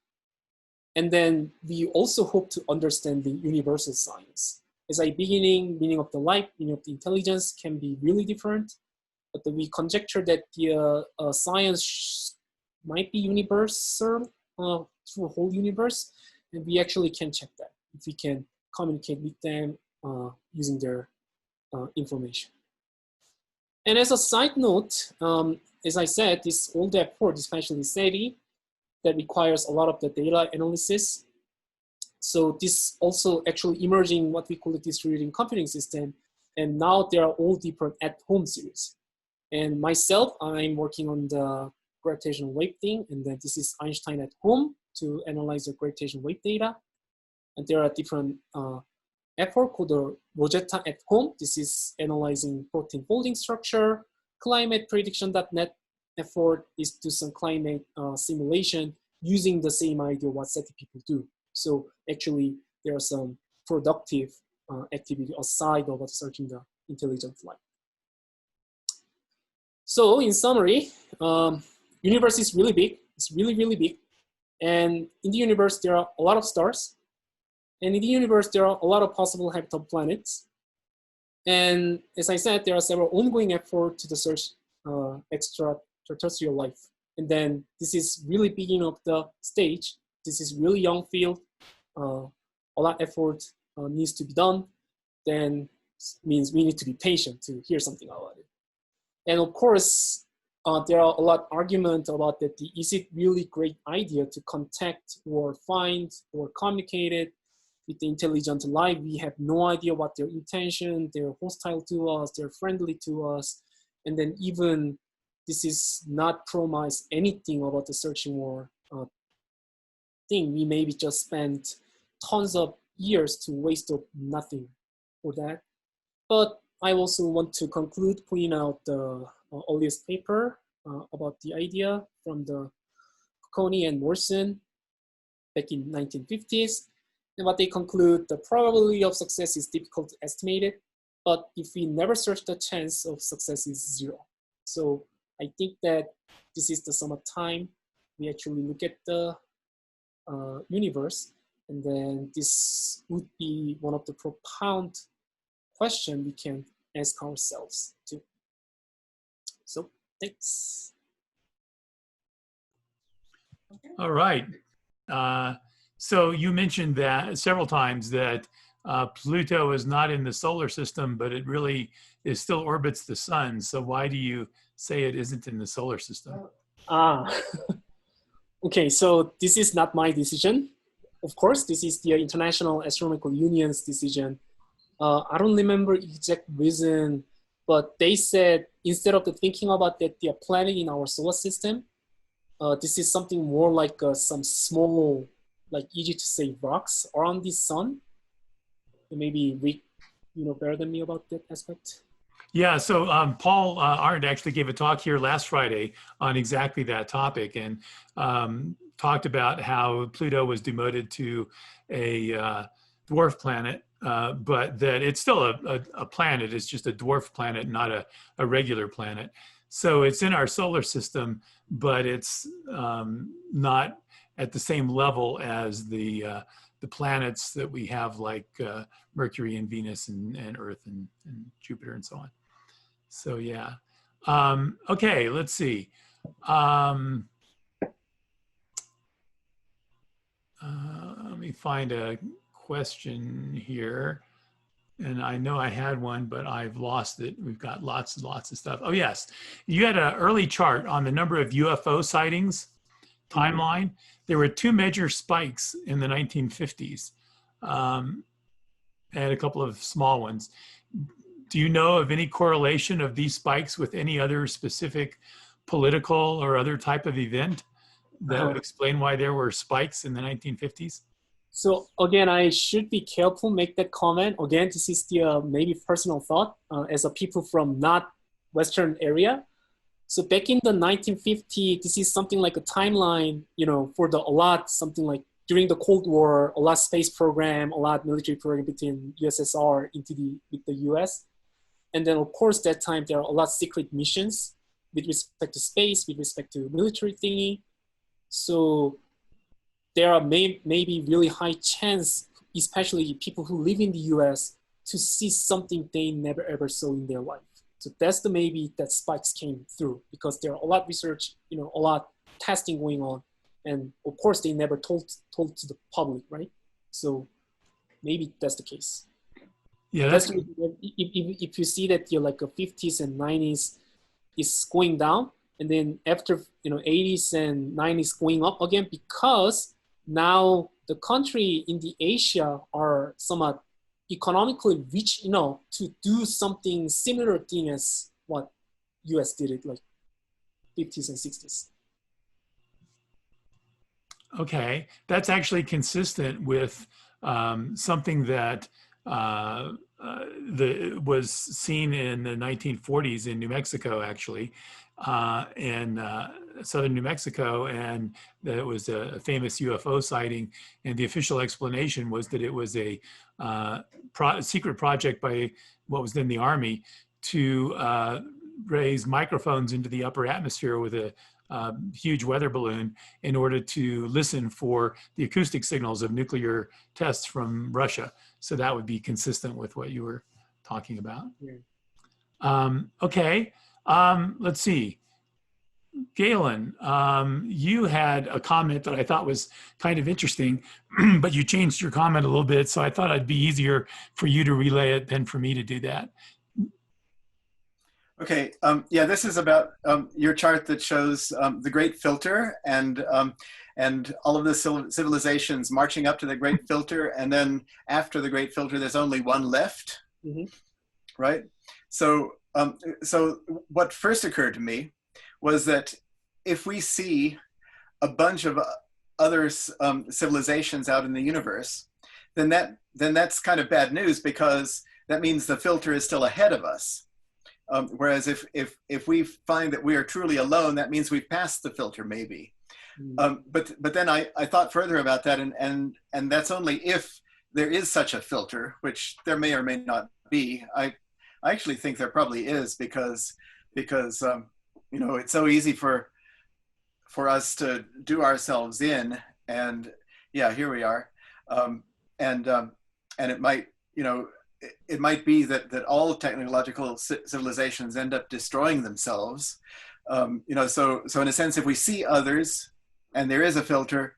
And then we also hope to understand the universal science. As a meaning of the life, meaning of the intelligence can be really different, but we conjecture that the science might be universal through a whole universe, and we actually can check that if we can communicate with them using their information. And as a side note, as I said, all the effort, especially SETI, that requires a lot of the data analysis. So this also actually emerging what we call the distributed computing system. And now there are all different at-home series. And myself, I'm working on the gravitational wave thing. And then this is Einstein at home to analyze the gravitational wave data. And there are different effort called the Rosetta at home. This is analyzing protein folding structure. Climate prediction.net effort is to some climate simulation using the same idea what SETI people do. So actually, there are some productive activity aside of searching the intelligent life. So in summary, universe is really big. It's really, really big. And in the universe, there are a lot of stars. And in the universe, there are a lot of possible habitable planets. And as I said, there are several ongoing efforts to search extraterrestrial life. And then this is really beginning of the stage. this is really young field, a lot of effort needs to be done, then means we need to be patient to hear something about it. And of course, there are a lot of arguments about that. Is it really great idea to contact or find or communicate it with the intelligent life? We have no idea what their intention, they're hostile to us, they're friendly to us. And then even this is not promise anything about the searching war thing. We maybe just spent tons of years to waste of nothing for that. But I also want to conclude pointing out the earliest paper about the idea from the Coney and Morrison back in 1950s. And what they conclude, the probability of success is difficult to estimate it, but if we never search, the chance of success is 0. So I think that this is the sum of time we actually look at the universe, and then this would be one of the profound questions we can ask ourselves too. So thanks. All right. So you mentioned that several times that Pluto is not in the solar system, but it really is still orbits the sun. So why do you say it isn't in the solar system? Okay, so this is not my decision. Of course, this is the International Astronomical Union's decision. I don't remember exact reason, but they said instead of thinking about that the planet in our solar system, this is something more like some small, like easy to say rocks around the sun. And maybe Rick, you know better than me about that aspect. Yeah, so Paul Arndt actually gave a talk here last Friday on exactly that topic, and talked about how Pluto was demoted to a dwarf planet, but that it's still a planet. It's just a dwarf planet, not a regular planet. So it's in our solar system, but it's not at the same level as the planets that we have, like Mercury and Venus and Earth and Jupiter and so on. So yeah. Okay, let's see. Let me find a question here. And I know I had one, but I've lost it. We've got lots and lots of stuff. Oh yes, you had an early chart on the number of UFO sightings timeline. There were 2 major spikes in the 1950s, and a couple of small ones. Do you know of any correlation of these spikes with any other specific political or other type of event that would explain why there were spikes in the 1950s? So again, I should be careful make that comment. Again, this is the maybe personal thought as a people from not Western area. So back in the 1950s, this is something like a timeline, you know, for a lot, something like during the Cold War, a lot space program, a lot military program between USSR with the US. And then of course that time there are a lot of secret missions with respect to space, with respect to military thingy. So there are maybe really high chance, especially people who live in the US, to see something they never ever saw in their life. So that's the maybe that spikes came through, because there are a lot of research, you know, a lot testing going on. And of course they never told to the public, right? So maybe that's the case. Yeah, that's if you see that you're like a 50s and 90s is going down, and then after, you know, 80s and 90s going up again, because now the country in the Asia are somewhat economically rich enough to do something similar thing as what US did it like 50s and 60s. Okay, that's actually consistent with something that was seen in the 1940s in New Mexico, actually, in southern New Mexico, and that it was a famous UFO sighting. And the official explanation was that it was a secret project by what was then the Army to raise microphones into the upper atmosphere with a huge weather balloon in order to listen for the acoustic signals of nuclear tests from Russia. So that would be consistent with what you were talking about. Yeah. Okay, let's see. Galen, you had a comment that I thought was kind of interesting, but you changed your comment a little bit, so I thought it'd be easier for you to relay it than for me to do that. Okay, yeah, this is about your chart that shows the Great Filter and all of the civilizations marching up to the Great Filter, and then after the Great Filter, there's only one left, right? So, so what first occurred to me was that if we see a bunch of other civilizations out in the universe, then that's kind of bad news, because that means the filter is still ahead of us. Whereas if we find that we are truly alone, that means we've passed the filter, maybe. But then I thought further about that, and that's only if there is such a filter, which there may or may not be. I actually think there probably is, because you know, it's so easy for us to do ourselves in, and yeah, here we are, and it might, you know, it might be that all technological civilizations end up destroying themselves. You know, so in a sense, if we see others and there is a filter,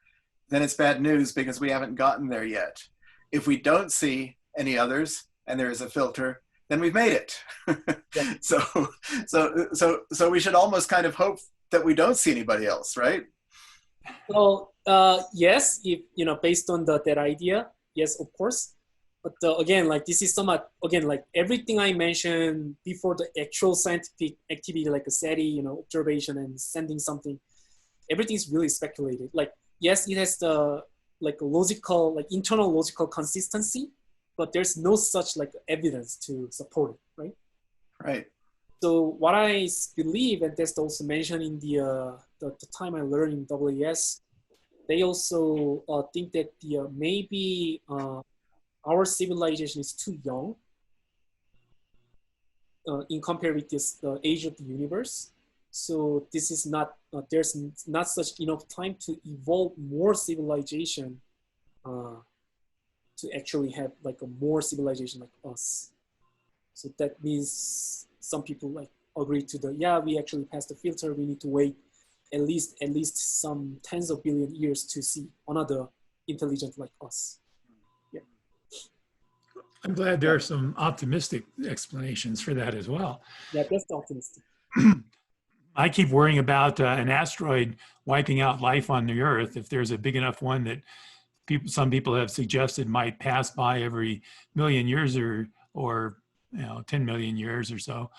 then it's bad news because we haven't gotten there yet. If we don't see any others and there is a filter, then we've made it. Yeah. So we should almost kind of hope that we don't see anybody else, right? Well, yes, if, you know, based on that idea, yes, of course. But again, like this is somewhat, again, like everything I mentioned before, the actual scientific activity, like a SETI, you know, observation and sending something, everything is really speculated. Like, yes, it has the like a logical, like internal logical consistency, but there's no such like evidence to support it, right? Right. So what I believe, and that's also mentioned in the time I learned in WES, they also think that maybe our civilization is too young in compared with the age of the universe. So this is not, there's not such enough time to evolve more civilization to actually have like a more civilization like us. So that means some people like agree to the, yeah, we actually passed the filter. We need to wait at least some tens of billion years to see another intelligent like us. Yeah. I'm glad there are some optimistic explanations for that as well. Yeah, that's optimistic. I keep worrying about an asteroid wiping out life on the Earth. If there's a big enough one that some people have suggested might pass by every million years or you know, 10 million years or so,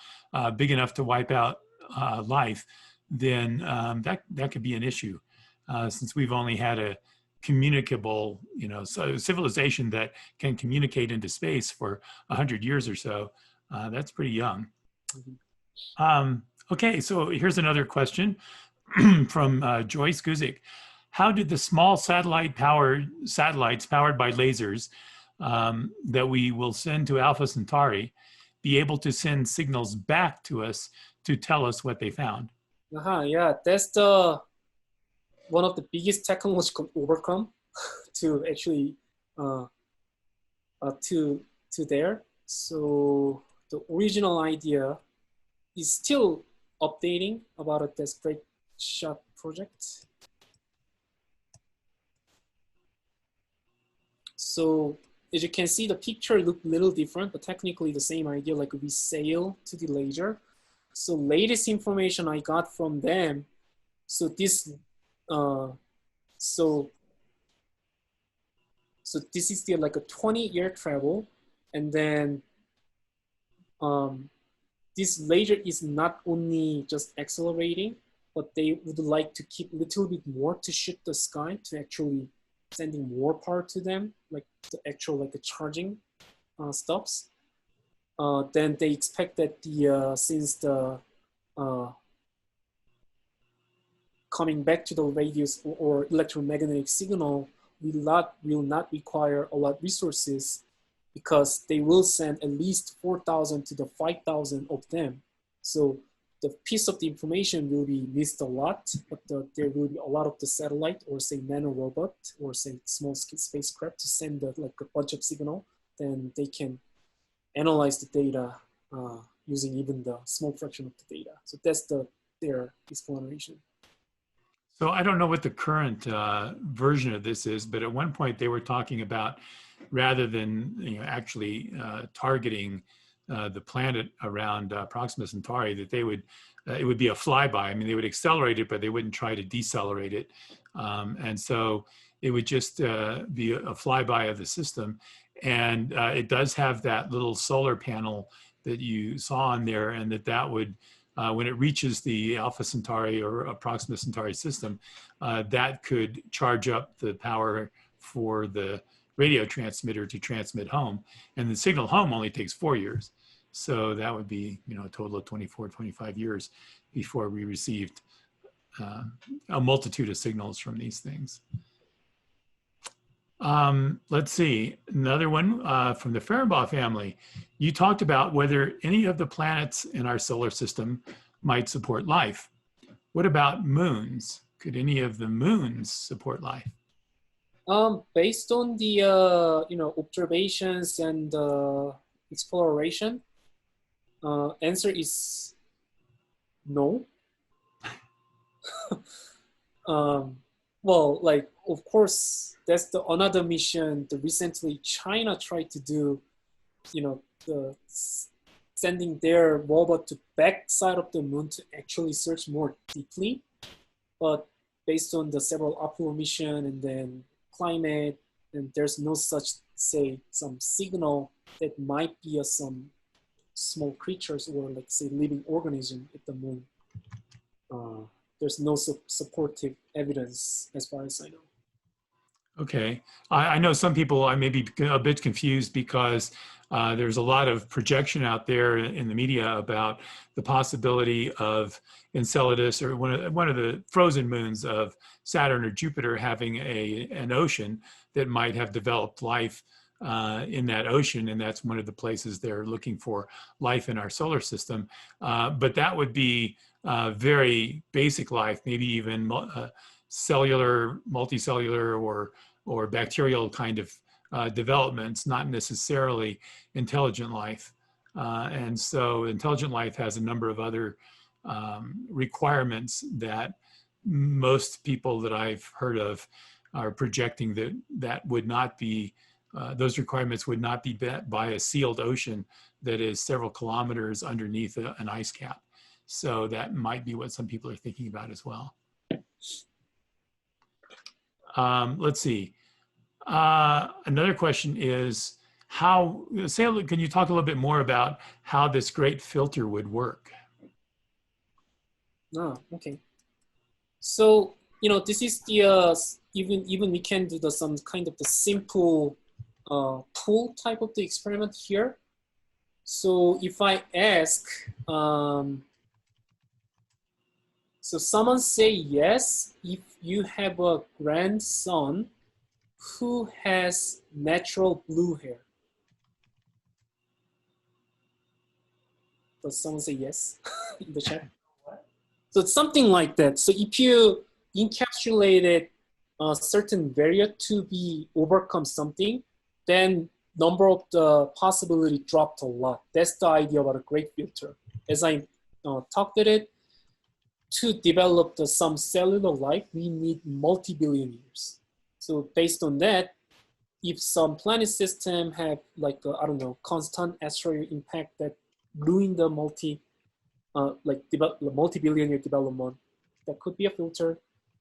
big enough to wipe out life, then that could be an issue, since we've only had a communicable, you know, so civilization that can communicate into space for 100 years or so. That's pretty young. Okay, so here's another question from Joyce Guzik. How did the small satellites powered by lasers that we will send to Alpha Centauri be able to send signals back to us to tell us what they found? Yeah, that's one of the biggest technological overcome to actually to there. So the original idea is still updating about this Starshot project. So as you can see, the picture looked a little different, but technically the same idea, like we sail to the laser. So latest information I got from them, so this, so this is still like a 20-year travel, and then this laser is not only just accelerating, but they would like to keep a little bit more to shoot the sky to actually sending more power to them, like the actual like the charging stops. Then they expect that since the coming back to the radius or electromagnetic signal will not require a lot of resources, because they will send at least 4,000 to the 5,000 of them. So the piece of the information will be missed a lot, but there will be a lot of the satellite or say nanorobot or say small spacecraft to send like a bunch of signal. Then they can analyze the data using even the small fraction of the data. So that's the their discoloration. So I don't know what the current version of this is, but at one point they were talking about, rather than actually targeting the planet around Proxima Centauri, that they would it would be a flyby. I mean, they would accelerate it, but they wouldn't try to decelerate it, and so it would just be a flyby of the system. And it does have that little solar panel that you saw on there, and that would, when it reaches the Alpha Centauri or Proxima Centauri system, that could charge up the power for the radio transmitter to transmit home. And the signal home only takes 4 years. So that would be, a total of 24, 25 years before we received a multitude of signals from these things. Let's see, another one from the Fehrenbach family. You talked about whether any of the planets in our solar system might support life. What about moons? Could any of the moons support life? Based on the observations and exploration, answer is no. Well, like, of course, that's another mission that recently China tried to do, sending their robot to backside of the moon to actually search more deeply. But based on the several Apollo mission and then climate, and there's no such, say, some signal that might be some small creatures or, like, say, living organism at the moon. There's no supportive evidence as far as I know. Okay. I know some people I may be a bit confused because there's a lot of projection out there in the media about the possibility of Enceladus, or one of the frozen moons of Saturn or Jupiter, having an ocean that might have developed life in that ocean, and that's one of the places they're looking for life in our solar system. But that would be very basic life, maybe even cellular, multicellular, or bacterial kind of developments, not necessarily intelligent life. And so intelligent life has a number of other requirements that most people that I've heard of are projecting that would not be, those requirements would not be met by a sealed ocean that is several kilometers underneath an ice cap. So that might be what some people are thinking about as well. Let's see. Another question is, can you talk a little bit more about how this great filter would work? Okay. So, this is the, even we can do some kind of the simple pool type of the experiment here. So if I ask, so someone say yes, if you have a grandson who has natural blue hair. Does someone say yes in the chat? So it's something like that. So if you encapsulated a certain variant to be overcome something, then number of the possibility dropped a lot. That's the idea about a great filter. As I talked at it, to develop some cellular life, we need multi-billion years. So based on that, if some planet system have like, I don't know, constant asteroid impact that ruin the multi-billion year development, that could be a filter.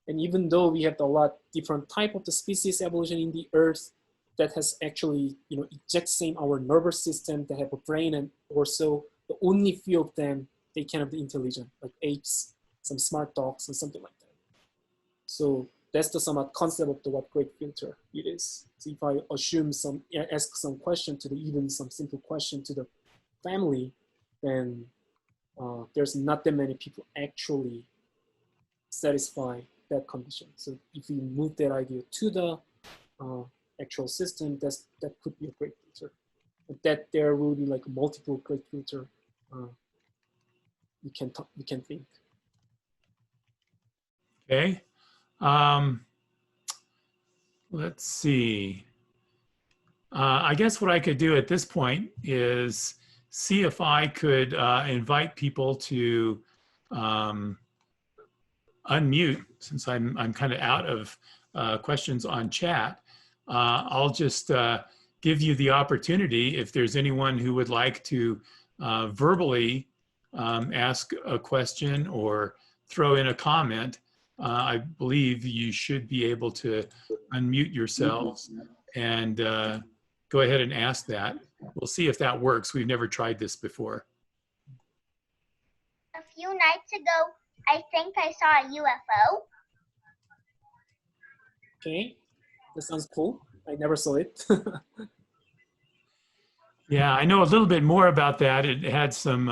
And even though we have a lot different type of the species evolution in the Earth that has actually, exact same our nervous system, that have a brain, and also the only few of them, they can have the intelligent, like apes, some smart dogs, and something like that. So that's the somewhat concept of what great filter it is. So if I assume ask some question to even some simple question to the family, then there's not that many people actually satisfy that condition. So if we move that idea to the actual system, that could be a great filter. But that there will be like multiple great filter we can think. Okay. Let's see. I guess what I could do at this point is see if I could invite people to unmute, since I'm kind of out of questions on chat, I'll just give you the opportunity, if there's anyone who would like to verbally ask a question or throw in a comment. I believe you should be able to unmute yourselves and go ahead and ask that. We'll see if that works. We've never tried this before. A few nights ago, I think I saw a UFO. Okay, that sounds cool. I never saw it. Yeah, I know a little bit more about that. It had some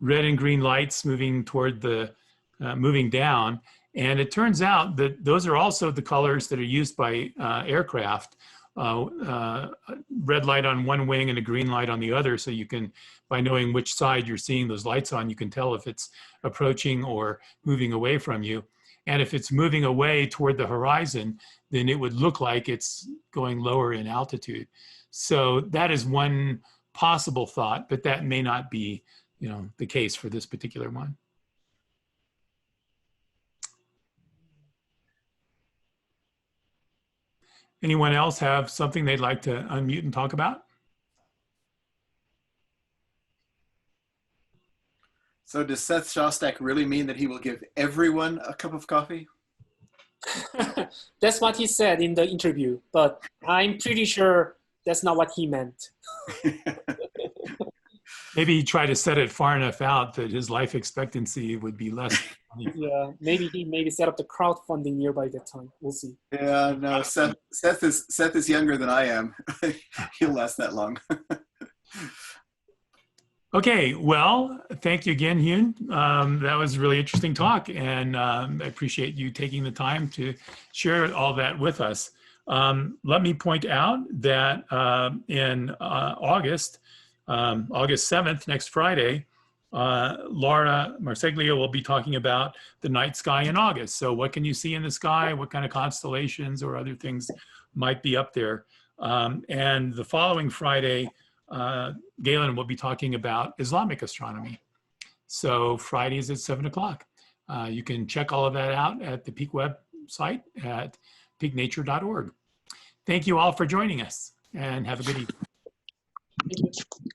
red and green lights moving toward the, moving down. And it turns out that those are also the colors that are used by aircraft. Red light on one wing and a green light on the other. So you can, by knowing which side you're seeing those lights on, you can tell if it's approaching or moving away from you. And if it's moving away toward the horizon, then it would look like it's going lower in altitude. So that is one possible thought, but that may not be, you know, the case for this particular one. Anyone else have something they'd like to unmute and talk about? So does Seth Shostak really mean that he will give everyone a cup of coffee? That's what he said in the interview, but I'm pretty sure that's not what he meant. Maybe he tried to set it far enough out that his life expectancy would be less. Yeah, maybe he set up the crowdfunding nearby that time. We'll see. Yeah, no, Seth is younger than I am. He'll last that long. Okay, well, thank you again, Hyun. That was a really interesting talk, and I appreciate you taking the time to share all that with us. Let me point out that in August 7th, next Friday, Laura Marseglio will be talking about the night sky in August. So what can you see in the sky? What kind of constellations or other things might be up there? And the following Friday, Galen will be talking about Islamic astronomy. So Fridays at 7 o'clock. You can check all of that out at the PEEC website at peaknature.org. Thank you all for joining us, and have a good evening. Thank you.